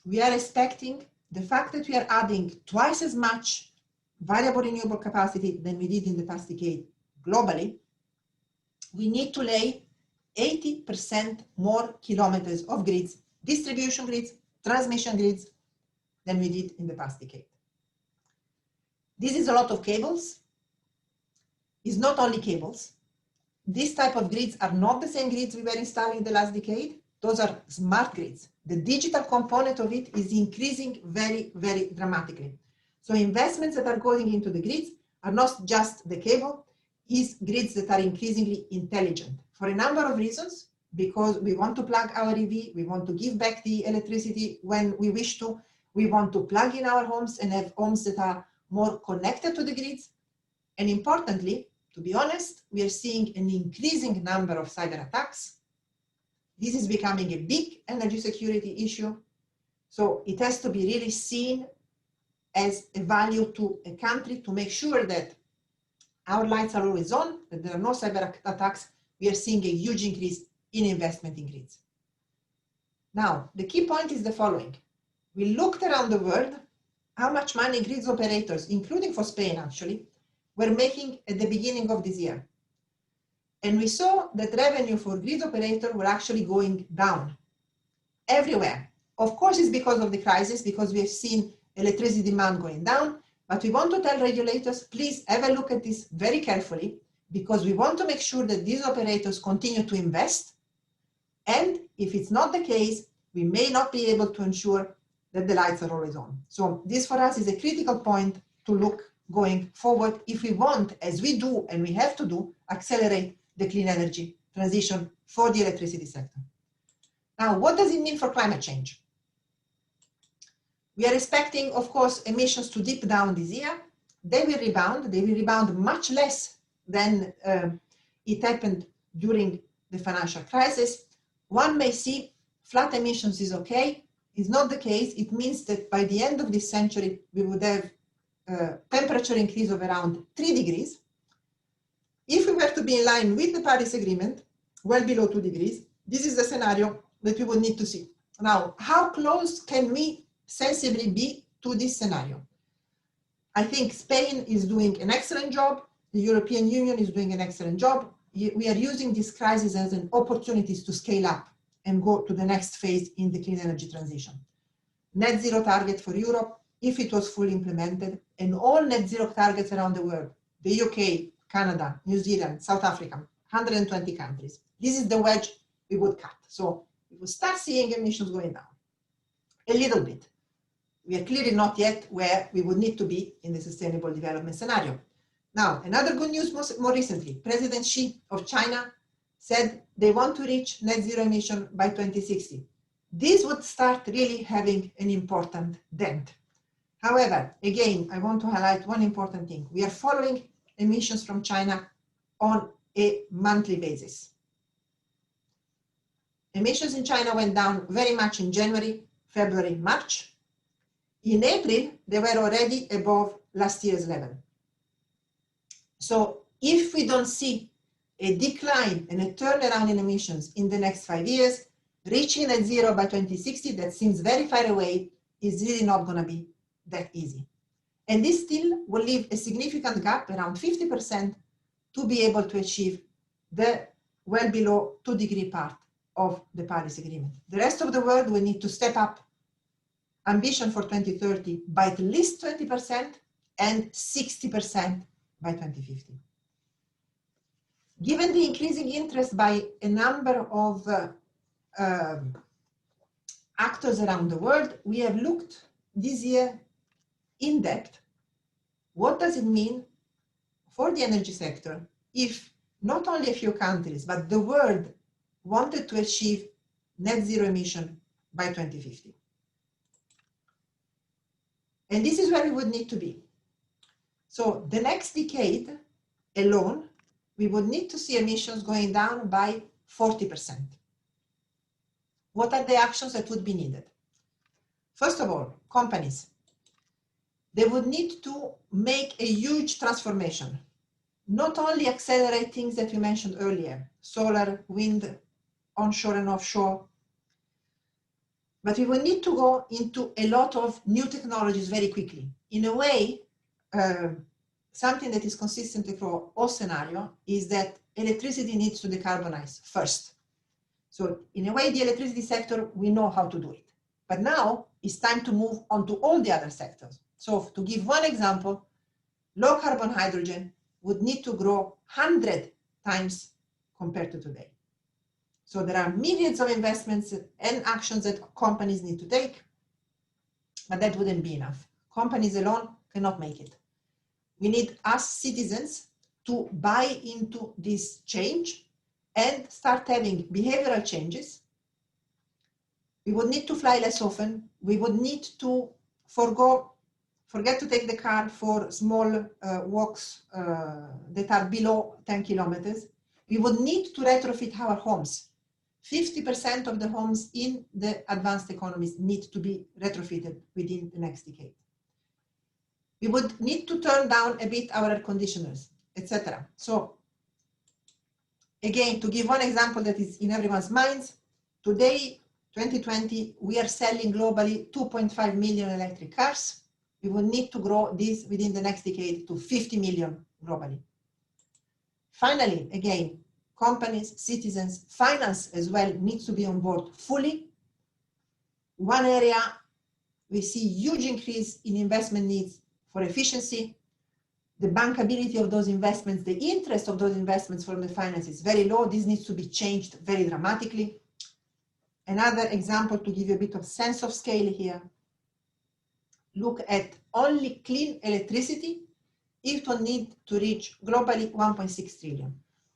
Speaker 5: we are expecting the fact that we are adding twice as much variable renewable capacity than we did in the past decade globally. We need to lay 80% more kilometers of grids, distribution grids, transmission grids, than we did in the past decade. This is a lot of cables. It's not only cables. This type of grids are not the same grids we were installing the last decade. Those are smart grids. The digital component of it is increasing very, very dramatically. So investments that are going into the grids are not just the cable, it's grids that are increasingly intelligent for a number of reasons, because we want to plug our EV, we want to give back the electricity when we wish to, we want to plug in our homes and have homes that are more connected to the grids. And importantly, to be honest, we are seeing an increasing number of cyber attacks. This is becoming a big energy security issue. So it has to be really seen as a value to a country to make sure that our lights are always on, that there are no cyber attacks. We are seeing a huge increase in investment in grids. Now, the key point is the following. We looked around the world how much money grids operators, including for Spain actually, were making at the beginning of this year. And we saw that revenue for grid operators were actually going down everywhere. Of course, it's because of the crisis, because we have seen electricity demand going down, but we want to tell regulators, please have a look at this very carefully, because we want to make sure that these operators continue to invest. And if it's not the case, we may not be able to ensure that the lights are always on. So this for us is a critical point to look going forward if we want, as we do and we have to do, accelerate the clean energy transition for the electricity sector. Now, what does it mean for climate change? We are expecting, of course, emissions to dip down this year. They will rebound much less than it happened during the financial crisis. One may see flat emissions is okay. It's not the case. It means that by the end of this century, we would have a temperature increase of around 3 degrees. If we were to be in line with the Paris Agreement, well below 2 degrees, this is the scenario that we would need to see. Now, how close can we sensibly be to this scenario? I think Spain is doing an excellent job. The European Union is doing an excellent job. We are using this crisis as an opportunity to scale up and go to the next phase in the clean energy transition. Net zero target for Europe, if it was fully implemented, and all net zero targets around the world, the UK, Canada, New Zealand, South Africa, 120 countries. This is the wedge we would cut. So we would start seeing emissions going down a little bit. We are clearly not yet where we would need to be in the sustainable development scenario. Now, another good news more recently, President Xi of China said they want to reach net zero emission by 2060. This would start really having an important dent. However, again, I want to highlight one important thing. We are following emissions from China on a monthly basis. Emissions in China went down very much in January, February, March. In April, they were already above last year's level. So if we don't see a decline and a turnaround in emissions in the next 5 years, reaching net zero by 2060, that seems very far away, is really not going to be that easy. And this still will leave a significant gap, around 50%, to be able to achieve the well below 2-degree part of the Paris Agreement. The rest of the world will need to step up ambition for 2030 by at least 20% and 60% by 2050. Given the increasing interest by a number of actors around the world, we have looked this year in depth, what does it mean for the energy sector if not only a few countries, but the world wanted to achieve net zero emission by 2050. And this is where we would need to be. So the next decade alone, we would need to see emissions going down by 40%. What are the actions that would be needed? First of all, companies. They would need to make a huge transformation, not only accelerate things that we mentioned earlier, solar, wind, onshore and offshore, but we will need to go into a lot of new technologies very quickly. In a way, something that is consistent across all scenarios is that electricity needs to decarbonize first. So in a way, the electricity sector, we know how to do it. But now it's time to move on to all the other sectors. So to give one example, low carbon hydrogen would need to grow 100 times compared to today. So there are myriads of investments and actions that companies need to take, but that wouldn't be enough. Companies alone cannot make it. We need us citizens to buy into this change and start having behavioral changes. We would need to fly less often. We would need to forget to take the car for small walks that are below 10 kilometers. We would need to retrofit our homes. 50% of the homes in the advanced economies need to be retrofitted within the next decade. We would need to turn down a bit our air conditioners, etc. So again, to give one example that is in everyone's minds, today, 2020, we are selling globally 2.5 million electric cars. We will need to grow this within the next decade to 50 million globally. Finally, again, companies, citizens, finance as well needs to be on board fully. One area we see huge increase in investment needs for efficiency. The bankability of those investments, the interest of those investments from the finance is very low. This needs to be changed very dramatically. Another example to give you a bit of sense of scale here. Look at only clean electricity. It will need to reach globally 1.6 trillion.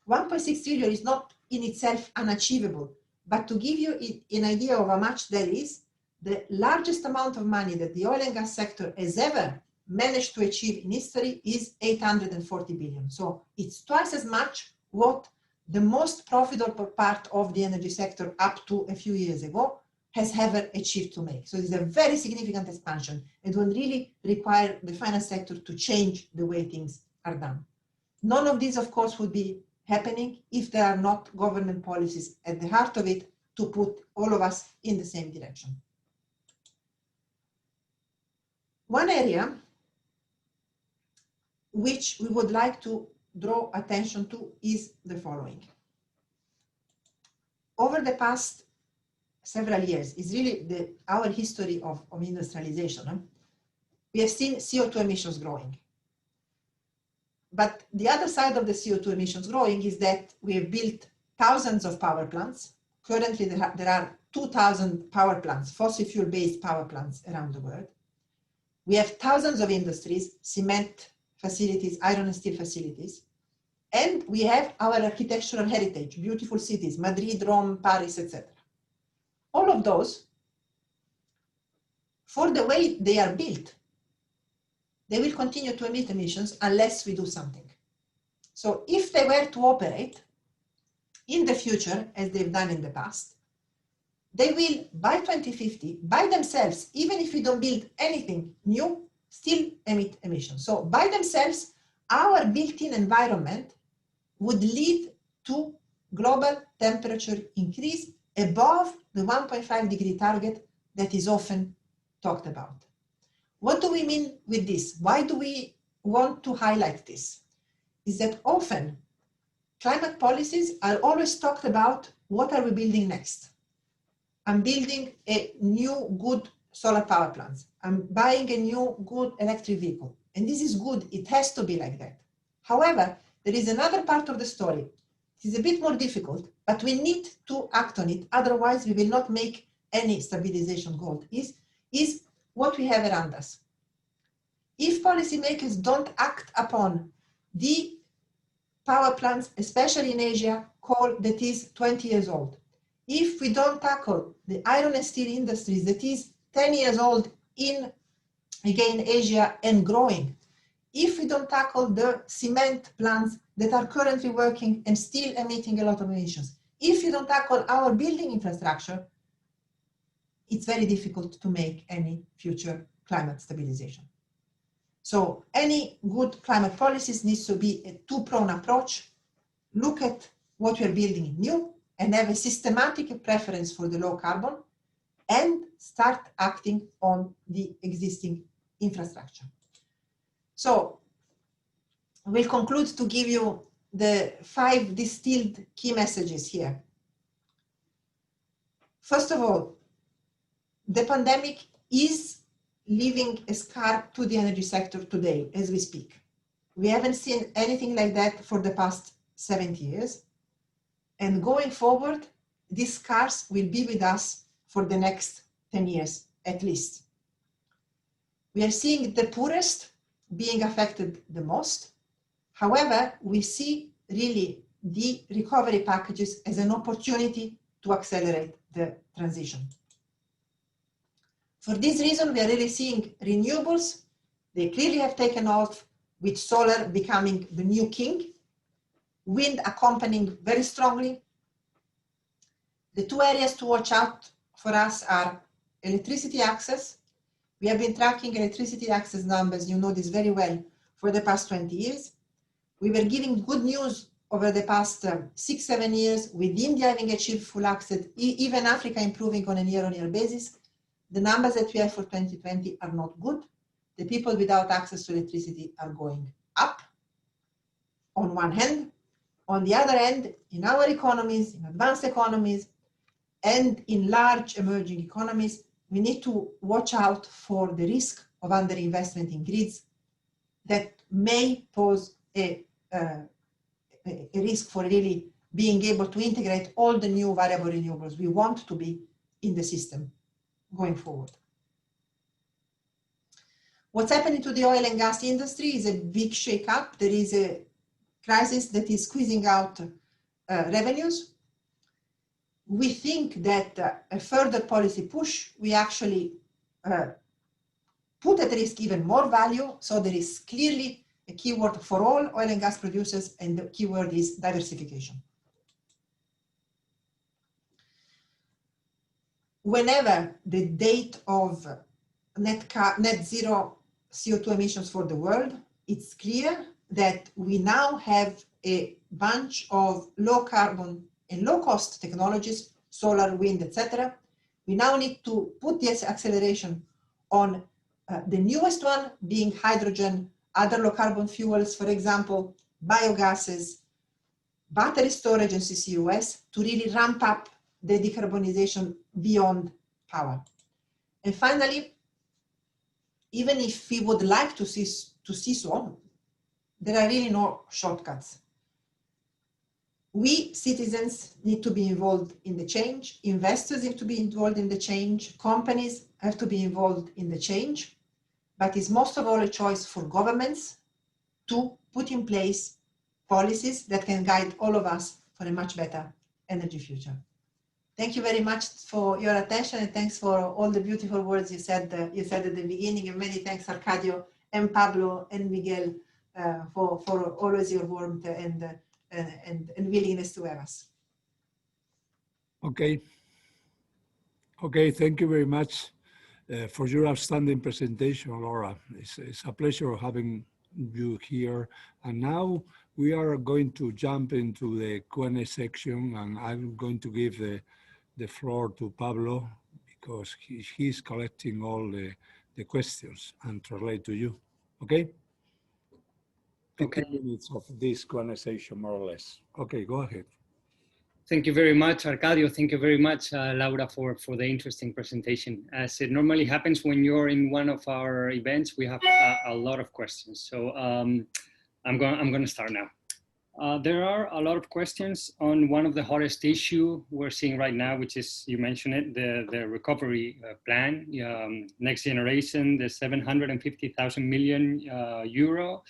Speaker 5: 1.6 trillion is not in itself unachievable, but to give you an idea of how much that is, the largest amount of money that the oil and gas sector has ever managed to achieve in history is 840 billion. So it's twice as much what the most profitable part of the energy sector up to a few years ago has ever achieved to make. So it's a very significant expansion. It will really require the finance sector to change the way things are done. None of this, of course, would be happening if there are not government policies at the heart of it to put all of us in the same direction. One area which we would like to draw attention to is the following. Over the past several years is really our history of industrialization. Huh? We have seen CO2 emissions growing. But the other side of the CO2 emissions growing is that we have built thousands of power plants. Currently, there are 2,000 power plants, fossil fuel-based power plants around the world. We have thousands of industries, cement facilities, iron and steel facilities. And we have our architectural heritage, beautiful cities, Madrid, Rome, Paris, etc. All of those, for the way they are built, they will continue to emit emissions unless we do something. So if they were to operate in the future, as they've done in the past, they will, by 2050, by themselves, even if we don't build anything new, still emit emissions. So by themselves, our built-in environment would lead to global temperature increase above the 1.5 degree target that is often talked about. What do we mean with this? Why do we want to highlight this? Is that often climate policies are always talked about, what are we building next? I'm building a new good solar power plant. I'm buying a new good electric vehicle. And this is good, it has to be like that. However, there is another part of the story. It is a bit more difficult, but we need to act on it. Otherwise, we will not make any stabilization goal. Is what we have around us. If policymakers don't act upon the power plants, especially in Asia, coal that is 20 years old, if we don't tackle the iron and steel industries that is 10 years old in, again, Asia and growing, if we don't tackle the cement plants that are currently working and still emitting a lot of emissions, if you don't tackle our building infrastructure, it's very difficult to make any future climate stabilization. So any good climate policies needs to be a two-pronged approach. Look at what we are building new and have a systematic preference for the low carbon and start acting on the existing infrastructure. So we'll conclude to give you the 5 distilled key messages here. First of all, the pandemic is leaving a scar to the energy sector today as we speak. We haven't seen anything like that for the past 70 years. And going forward, these scars will be with us for the next 10 years at least. We are seeing the poorest being affected the most. However, we see really the recovery packages as an opportunity to accelerate the transition. For this reason, we are really seeing renewables. They clearly have taken off, with solar becoming the new king, wind accompanying very strongly. The 2 areas to watch out for us are electricity access. We have been tracking electricity access numbers, you know this very well, for the past 20 years. We were giving good news over the past 6-7 years, with India having achieved full access, even Africa improving on a year-on-year basis. The numbers that we have for 2020 are not good. The people without access to electricity are going up on one hand. On the other hand, in our economies, in advanced economies, and in large emerging economies, we need to watch out for the risk of underinvestment in grids that may pose a risk for really being able to integrate all the new variable renewables we want to be in the system going forward. What's happening to the oil and gas industry is a big shake-up. There is a crisis that is squeezing out revenues. We think that a further policy push, we actually put at risk even more value. So there is clearly a keyword for all oil and gas producers, and the keyword is diversification. Whenever the date of net zero CO2 emissions for the world, it's clear that we now have a bunch of low carbon and low cost technologies, solar, wind, etc. We now need to put this acceleration on the newest one being hydrogen, other low carbon fuels, for example, biogases, battery storage and CCUS, to really ramp up the decarbonization beyond power. And finally, even if we would like to see so, there are really no shortcuts. We citizens need to be involved in the change, investors need to be involved in the change, companies have to be involved in the change, but it's most of all a choice for governments to put in place policies that can guide all of us for a much better energy future. Thank you very much for your attention, and thanks for all the beautiful words you said at the beginning, and many thanks Arcadio and Pablo and Miguel for always your warmth and willingness to have us.
Speaker 1: Okay. Okay, thank you very much for your outstanding presentation, Laura. It's a pleasure having you here. And now we are going to jump into the Q&A section, and I'm going to give the floor to Pablo because he's collecting all the questions and translate to you. Okay? 15 minutes of this Q&A session, more or less. Okay, go ahead.
Speaker 6: Thank you very much, Arcadio. Thank you very much, Laura, for the interesting presentation. As it normally happens when you're in one of our events, we have a lot of questions. So I'm going to start now. There are a lot of questions on one of the hottest issue we're seeing right now, which is, you mentioned it, the recovery plan, next generation, the 750,000 million euro,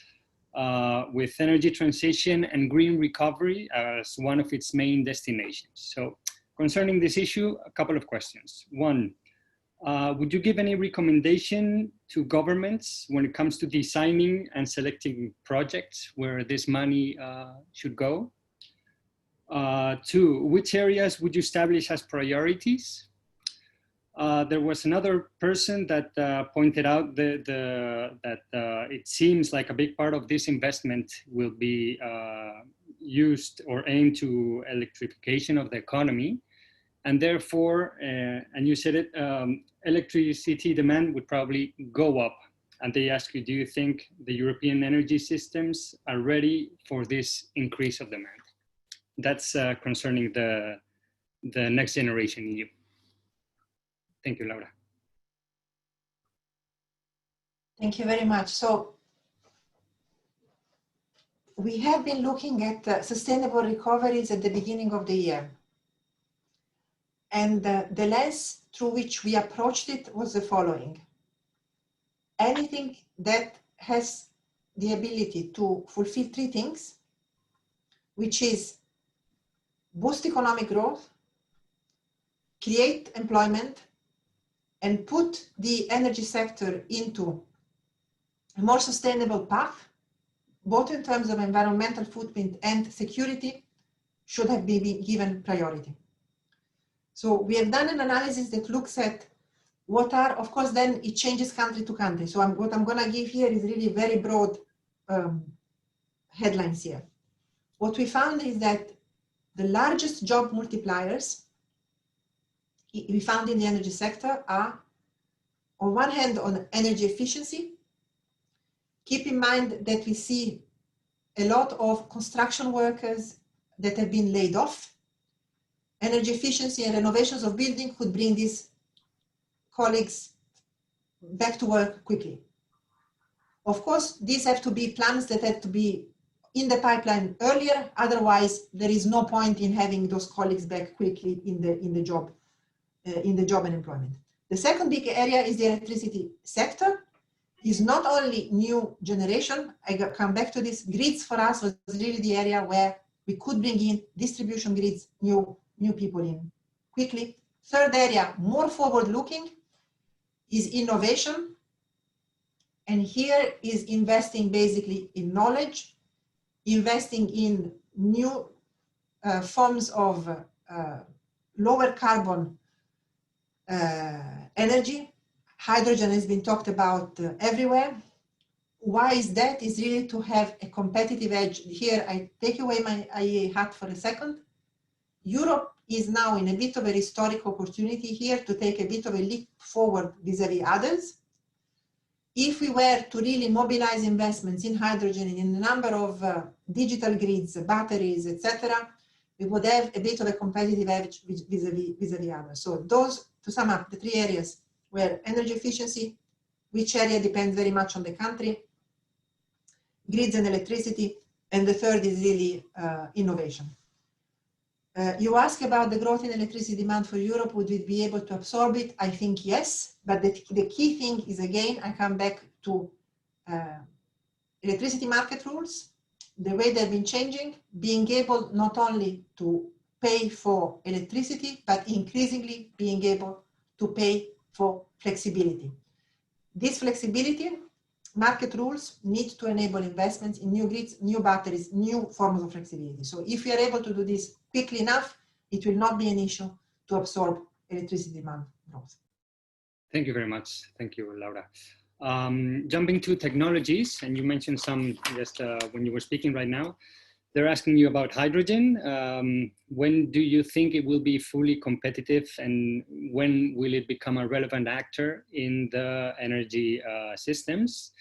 Speaker 6: with energy transition and green recovery as one of its main destinations. So concerning this issue, a couple of questions. One, would you give any recommendation to governments when it comes to designing and selecting projects where this money should go? Two, which areas would you establish as priorities? There was another person that pointed out that it seems like a big part of this investment will be used or aimed to electrification of the economy. And therefore, and you said it, electricity demand would probably go up. And they ask you, do you think the European energy systems are ready for this increase of demand? That's concerning the next generation EU. Thank you, Laura.
Speaker 5: Thank you very much. So we have been looking at sustainable recoveries at the beginning of the year. And the lens through which we approached it was the following. Anything that has the ability to fulfill three things, which is boost economic growth, create employment, and put the energy sector into a more sustainable path, both in terms of environmental footprint and security, should have been given priority. So we have done an analysis that looks at what are, of course, then it changes country to country. So what I'm going to give here is really very broad headlines here. What we found is that the largest job multipliers we found in the energy sector are, on one hand, on energy efficiency. Keep in mind that we see a lot of construction workers that have been laid off. Energy efficiency and renovations of buildings could bring these colleagues back to work quickly. Of course, these have to be plans that have to be in the pipeline earlier. Otherwise, there is no point in having those colleagues back quickly in the job and employment. The second big area is the electricity sector. Is not only new generation. I come back to this. Grids for us was really the area where we could bring in distribution grids, new people in quickly. Third area, more forward-looking, is innovation. And here is investing basically in knowledge, investing in new forms of lower carbon energy. Hydrogen has been talked about everywhere. Why is that? Is really to have a competitive edge. Here, I take away my IEA hat for a second. Europe is now in a bit of a historic opportunity here to take a bit of a leap forward vis-a-vis others. If we were to really mobilize investments in hydrogen in a number of digital grids, batteries, etc., we would have a bit of a competitive edge vis-a-vis others. So those, to sum up, the three areas were energy efficiency, which area depends very much on the country, grids and electricity, and the third is really innovation. You ask about the growth in electricity demand for Europe, would we be able to absorb it? I think yes, but the key thing is, again, I come back to electricity market rules, the way they've been changing, being able not only to pay for electricity, but increasingly being able to pay for flexibility. This flexibility, market rules need to enable investments in new grids, new batteries, new forms of flexibility. So if we are able to do this quickly enough, it will not be an issue to absorb electricity demand growth.
Speaker 6: Thank you very much. Thank you, Laura. Jumping to technologies, and you mentioned some just when you were speaking right now. They're asking you about hydrogen. When do you think it will be fully competitive, and when will it become a relevant actor in the energy systems?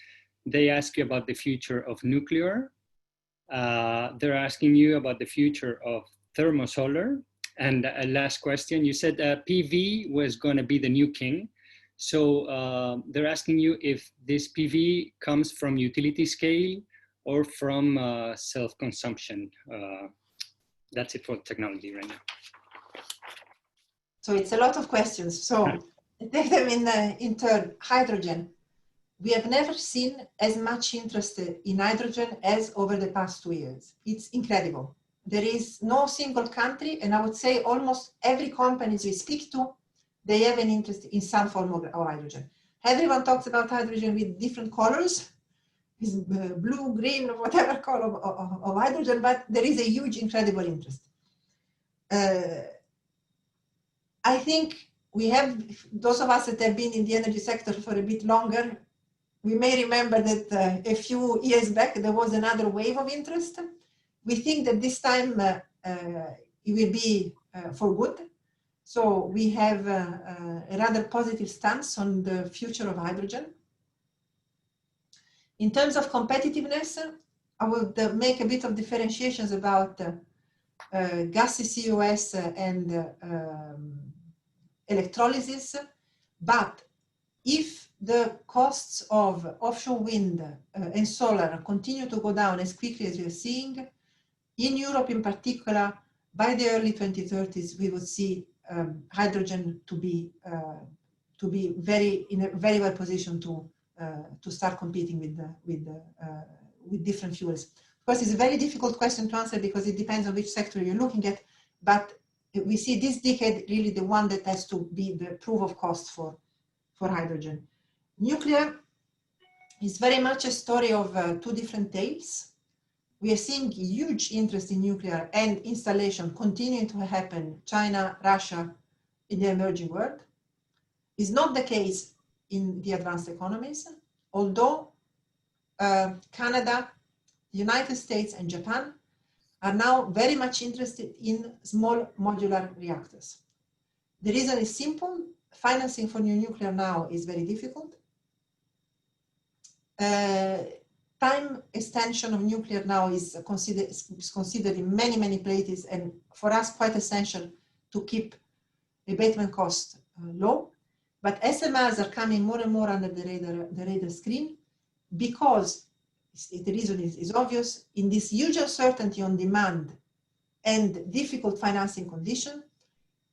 Speaker 6: They ask you about the future of nuclear. They're asking you about the future of thermosolar. And a last question, you said PV was going to be the new king. So they're asking you if this PV comes from utility scale or from self-consumption. That's it for technology right now.
Speaker 5: So it's a lot of questions. So take them in turn. Hydrogen. We have never seen as much interest in hydrogen as over the past 2 years. It's incredible. There is no single country, and I would say almost every company we speak to, they have an interest in some form of hydrogen. Everyone talks about hydrogen with different colors, blue, green, whatever color of hydrogen, but there is a huge, incredible interest. I think we have, those of us that have been in the energy sector for a bit longer, we may remember that a few years back, there was another wave of interest. We think that this time it will be for good. So we have a rather positive stance on the future of hydrogen. In terms of competitiveness, I would make a bit of differentiations about gases, CCUS, and electrolysis. But if the costs of offshore wind and solar continue to go down as quickly as we are seeing, in Europe in particular, by the early 2030s, we would see hydrogen to be in a very well positioned to start competing with different fuels. Of course, it's a very difficult question to answer because it depends on which sector you're looking at, but we see this decade really the one that has to be the proof of cost for hydrogen. Nuclear is very much a story of two different tales. We are seeing huge interest in nuclear and installation continuing to happen, China, Russia, in the emerging world. It's not the case in the advanced economies, although Canada, United States, and Japan are now very much interested in small modular reactors. The reason is simple. Financing for new nuclear now is very difficult. Time extension of nuclear now is considered in many, many places, and for us quite essential to keep abatement costs low. But SMRs are coming more and more under the radar screen because the reason is obvious. In this huge uncertainty on demand and difficult financing condition,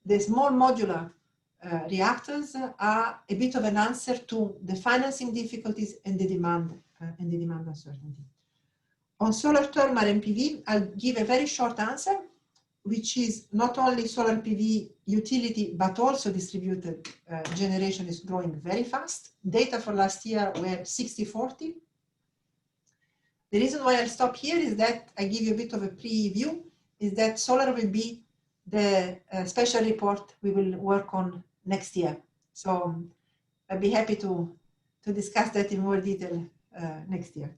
Speaker 5: the small modular reactors are a bit of an answer to the financing difficulties and the demand uncertainty. On solar, thermal, and PV, I'll give a very short answer, which is not only solar PV utility, but also distributed generation is growing very fast. Data for last year were 60-40. The reason why I'll stop here is that I give you a bit of a preview, is that solar will be the special report we will work on next year. So I'll be happy to discuss that in more detail next year.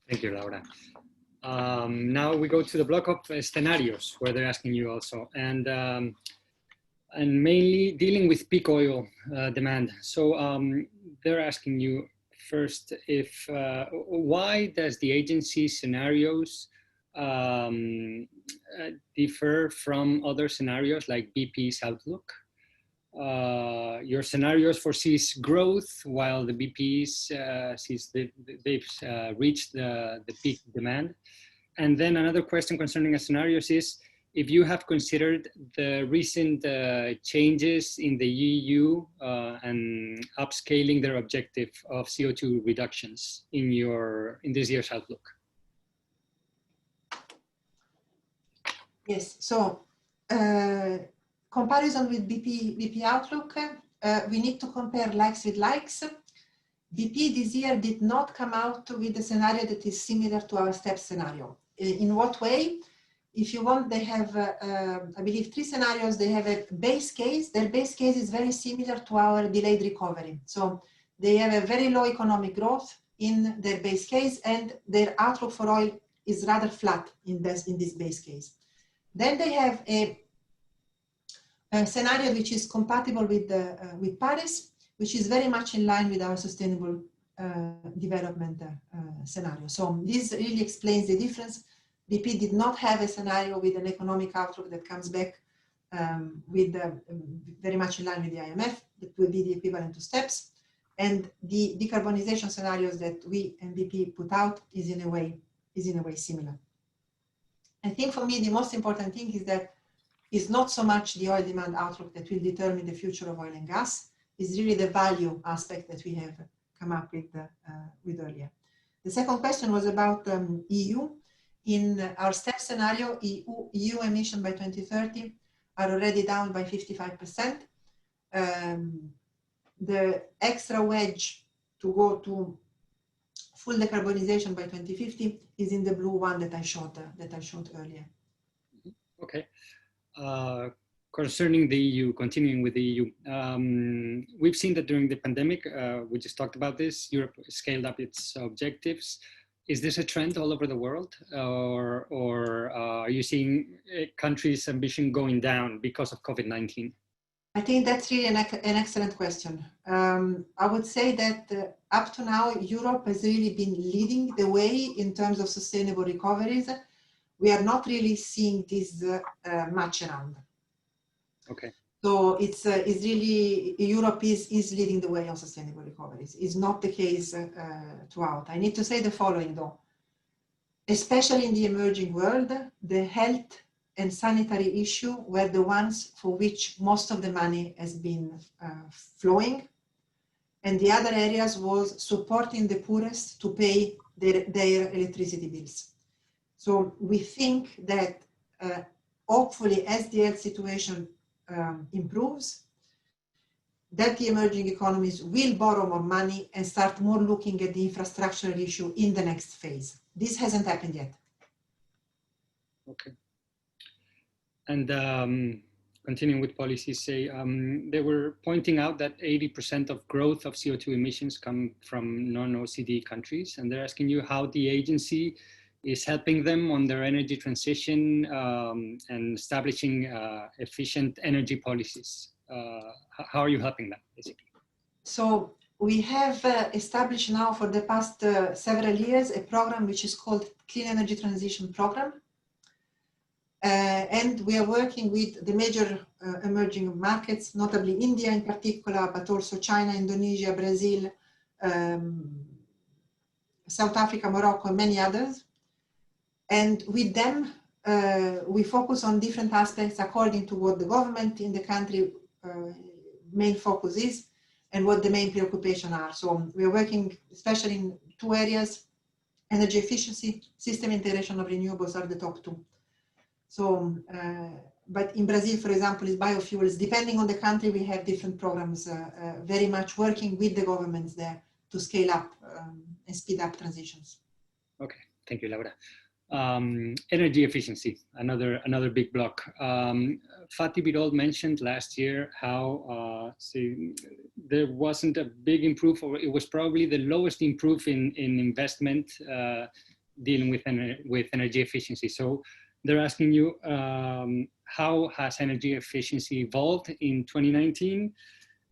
Speaker 6: Thank you, Laura. Now we go to the block of scenarios where they're asking you also, and mainly dealing with peak oil demand. So they're asking you first if why does the agency scenarios differ from other scenarios like BP's outlook? Your scenarios foresees growth, while the BP's sees they've reached the peak demand. And then another question concerning the scenarios is if you have considered the recent changes in the EU and upscaling their objective of CO2 reductions in this year's outlook.
Speaker 5: Yes, so comparison with BP outlook, we need to compare likes with likes. BP this year did not come out with a scenario that is similar to our STEP scenario. In what way? If you want, they have, I believe, 3 scenarios. They have a base case. Their base case is very similar to our delayed recovery. So they have a very low economic growth in their base case, and their outlook for oil is rather flat in this base case. Then they have a scenario which is compatible with Paris, which is very much in line with our sustainable development scenario. So this really explains the difference. BP did not have a scenario with an economic outlook that comes back with very much in line with the IMF, that would be the equivalent to STEPS. And the decarbonization scenarios that we and BP put out is in a way similar. I think for me, the most important thing is that it's not so much the oil demand outlook that will determine the future of oil and gas, it's really the value aspect that we have come up with earlier. The second question was about EU. In our STEP scenario, EU emission by 2030 are already down by 55%. The extra wedge to go to full decarbonization by 2050 is in the blue one that I showed earlier.
Speaker 6: Okay. Concerning the EU, continuing with the EU, we've seen that during the pandemic, we just talked about this, Europe scaled up its objectives. Is this a trend all over the world, or are you seeing countries' ambition going down because of COVID-19?
Speaker 5: I think that's really an excellent question. I would say that up to now, Europe has really been leading the way in terms of sustainable recoveries. We are not really seeing this much around.
Speaker 6: Okay.
Speaker 5: So it's really, Europe is leading the way on sustainable recoveries. It's not the case throughout. I need to say the following though. Especially in the emerging world, the health and sanitary issue were the ones for which most of the money has been flowing. And the other areas was supporting the poorest to pay their electricity bills. So we think that hopefully as the health situation improves, that the emerging economies will borrow more money and start more looking at the infrastructural issue in the next phase. This hasn't happened yet.
Speaker 6: Okay. And continuing with policies, they were pointing out that 80% of growth of CO2 emissions come from non-OECD countries, and they're asking you how the agency is helping them on their energy transition and establishing efficient energy policies. How are you helping them, basically?
Speaker 5: So we have established now for the past several years a program which is called Clean Energy Transition Program. And we are working with the major emerging markets, notably India in particular, but also China, Indonesia, Brazil, South Africa, Morocco, and many others. And with them, we focus on different aspects according to what the government in the country main focus is and what the main preoccupation are. So we are working especially in 2 areas, energy efficiency, system integration of renewables are the top 2. So, but in Brazil, for example, is biofuels. Depending on the country, we have different programs very much working with the governments there to scale up and speed up transitions.
Speaker 6: Okay, thank you, Laura. Energy efficiency, another big block. Fatih Birol mentioned last year how there wasn't a big improve, or it was probably the lowest improve in investment dealing with energy efficiency. So they're asking you, how has energy efficiency evolved in 2019,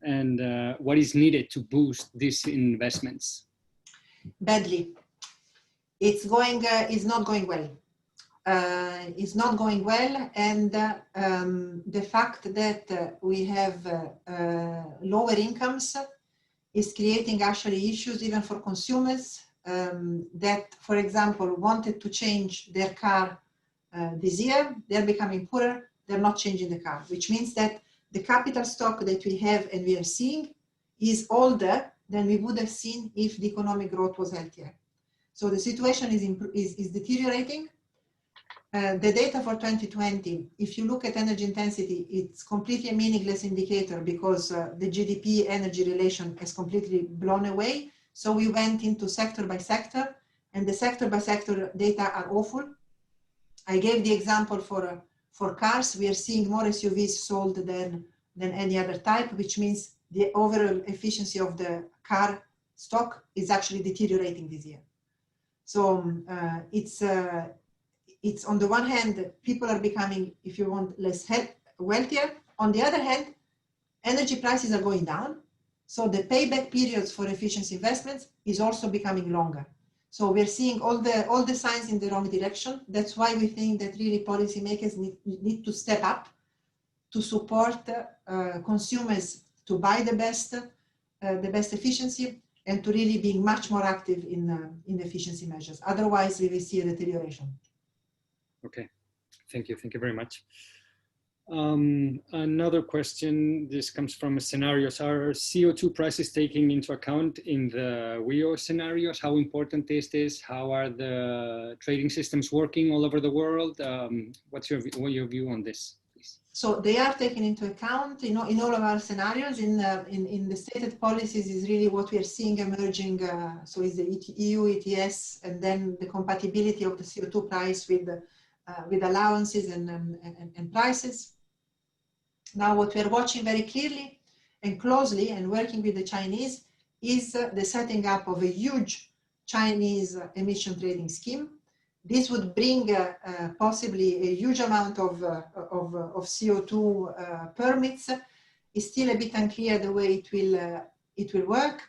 Speaker 6: and what is needed to boost these investments?
Speaker 5: Badly. It's not going well. is not going well, and the fact that we have lower incomes is creating actually issues even for consumers that, for example, wanted to change their car this year. They're becoming poorer, they're not changing the car, which means that the capital stock that we have and we are seeing is older than we would have seen if the economic growth was healthier. So the situation is deteriorating. The data for 2020, if you look at energy intensity, it's completely a meaningless indicator because the GDP energy relation has completely blown away. So we went into sector by sector, and the sector by sector data are awful. I gave the example for cars. We are seeing more SUVs sold than any other type, which means the overall efficiency of the car stock is actually deteriorating this year. So it's on the one hand, people are becoming, if you want, less wealthier. On the other hand, energy prices are going down. So the payback periods for efficiency investments is also becoming longer. So we're seeing all the signs in the wrong direction. That's why we think that really policymakers need to step up to support consumers to buy the best efficiency, and to really be much more active in efficiency measures. Otherwise, we will see a deterioration.
Speaker 6: Okay, thank you very much. Another question, this comes from scenarios. Are CO2 prices taking into account in the WEO scenarios? How important is this? How are the trading systems working all over the world? What's your view on this, please?
Speaker 5: So they are taken into account in all of our scenarios. In the stated policies is really what we are seeing emerging. So is the EU ETS, and then the compatibility of the CO2 price with allowances and prices. Now, what we are watching very clearly and closely and working with the Chinese is the setting up of a huge Chinese emission trading scheme. This would bring possibly a huge amount of CO2 permits. It's still a bit unclear the way it will work,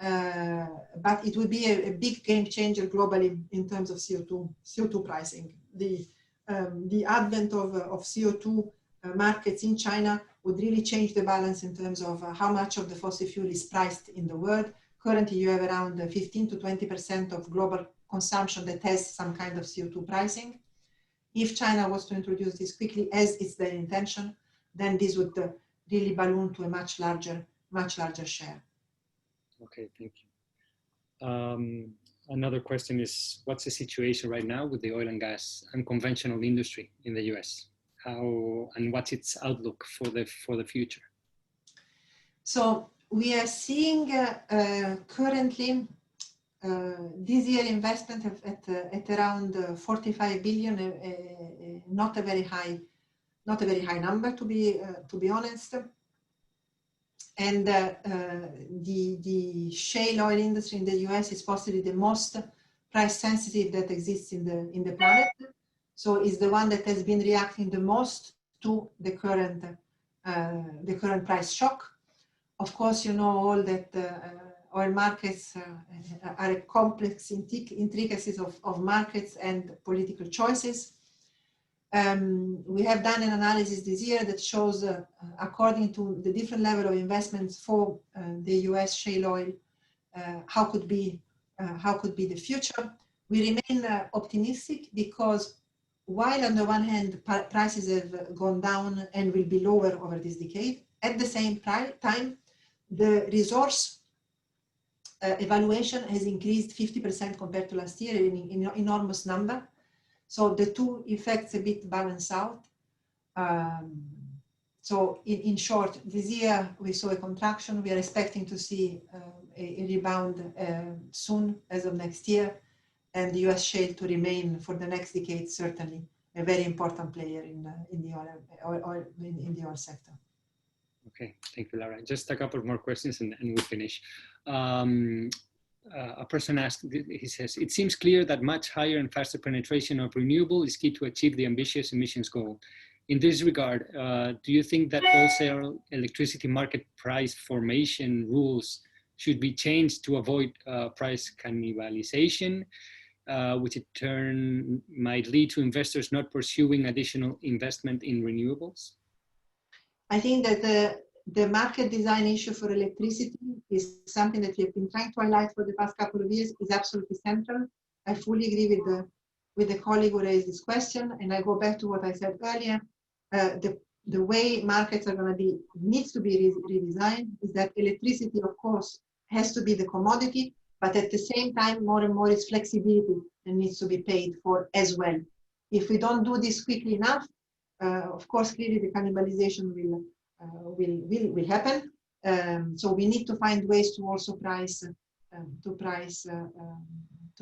Speaker 5: but it will be a big game changer globally in terms of CO2 pricing. The advent of CO2 markets in China would really change the balance in terms of how much of the fossil fuel is priced in the world. Currently, you have around 15 to 20% of global consumption that has some kind of CO2 pricing. If China was to introduce this quickly, as it's their intention, then this would really balloon to a much larger share.
Speaker 6: Okay, thank you. Another question is, what's the situation right now with the oil and gas unconventional industry in the US? How and what's its outlook for the future?
Speaker 5: So we are seeing currently this year investment at around 45 billion, not a very high number to be honest. And the shale oil industry in the US is possibly the most price sensitive that exists in the planet. So it's the one that has been reacting the most to the current price shock. Of course, you know all that oil markets are a complex intricacies of markets and political choices. We have done an analysis this year that shows, according to the different level of investments for the US shale oil, how could be the future. We remain optimistic because while on the one hand prices have gone down and will be lower over this decade, at the same time the resource evaluation has increased 50% compared to last year, an enormous number. So the two effects a bit balance out. So in short, this year we saw a contraction. We are expecting to see a rebound soon as of next year, and the US shale to remain for the next decade certainly a very important player in the oil sector.
Speaker 6: Okay, thank you, Laura. Just a couple more questions and we'll finish. A person asked, he says, it seems clear that much higher and faster penetration of renewable is key to achieve the ambitious emissions goal. In this regard, do you think that wholesale electricity market price formation rules should be changed to avoid price cannibalization? which in turn might lead to investors not pursuing additional investment in renewables?
Speaker 5: I think that the market design issue for electricity is something that we have been trying to highlight for the past couple of years, is absolutely central. I fully agree with the colleague who raised this question, and I go back to what I said earlier. The way markets are going to be, needs to be redesigned, is that electricity, of course, has to be the commodity, but at the same time, more and more is flexibility and needs to be paid for as well. If we don't do this quickly enough, of course, clearly the cannibalization will happen. So we need to find ways to also price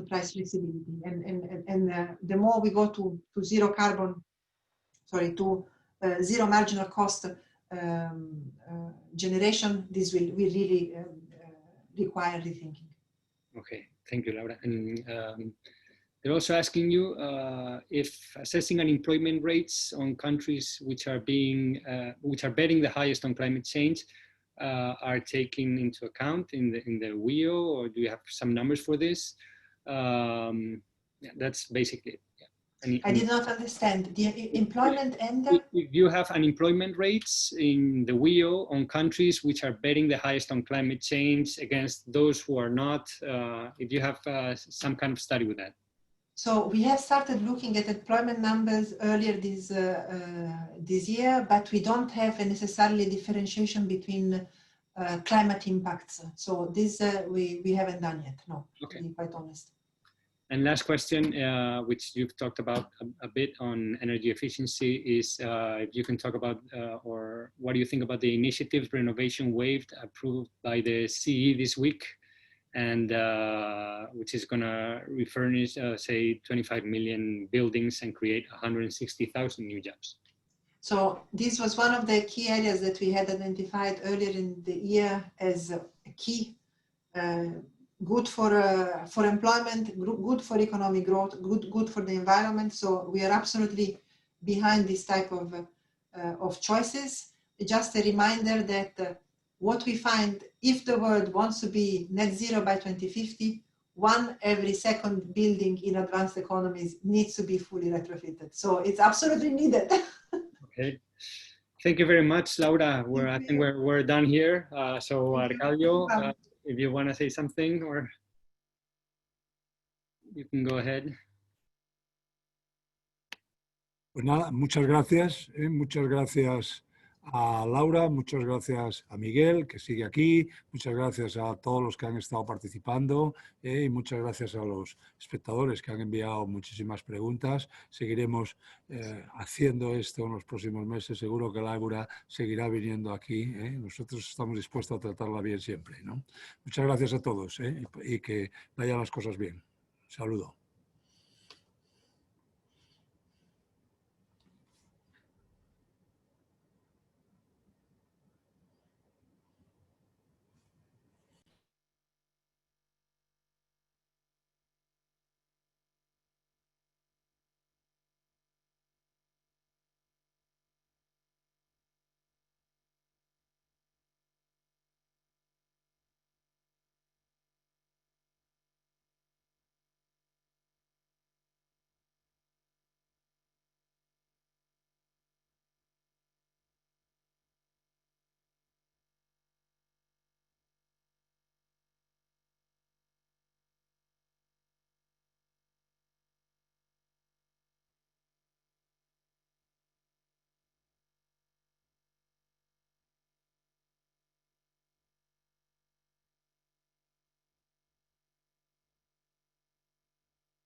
Speaker 5: flexibility. And the more we go to zero carbon, zero marginal cost generation, this will really require rethinking.
Speaker 6: Okay, thank you, Laura. And they're also asking you if assessing unemployment rates on countries which are betting the highest on climate change are taken into account in the WEO, or do you have some numbers for this? Yeah, that's basically it. Yeah.
Speaker 5: I did not understand the employment and
Speaker 6: if you have unemployment rates in the WEO on countries which are betting the highest on climate change against those who are not, if you have some kind of study with that.
Speaker 5: So we have started looking at employment numbers earlier this year, but we don't have necessarily differentiation between climate impacts. So this we haven't done yet, no,
Speaker 6: okay.
Speaker 5: To be quite honest.
Speaker 6: And last question, which you've talked about a bit on energy efficiency, is if you can talk about, or what do you think about the initiative Renovation Wave approved by the CE this week, and which is going to refurnish, say, 25 million buildings and create 160,000 new jobs.
Speaker 5: So this was one of the key areas that we had identified earlier in the year as a key, good for employment, good for economic growth, good for the environment. So we are absolutely behind this type of choices. Just a reminder that what we find, if the world wants to be net zero by 2050, one every second building in advanced economies needs to be fully retrofitted. So it's absolutely needed. Okay.
Speaker 6: Thank you very much, Laura. I think we're done here. So Arcadio, if you want to say something, or you can go ahead.
Speaker 1: Pues nada, muchas gracias. Muchas gracias a Laura, muchas gracias a Miguel, que sigue aquí, muchas gracias a todos los que han estado participando y muchas gracias a los espectadores que han enviado muchísimas preguntas. Seguiremos haciendo esto en los próximos meses. Seguro que Laura seguirá viniendo aquí. Nosotros estamos dispuestos a tratarla bien siempre, ¿no? Muchas gracias a todos y que vayan las cosas bien. Saludo.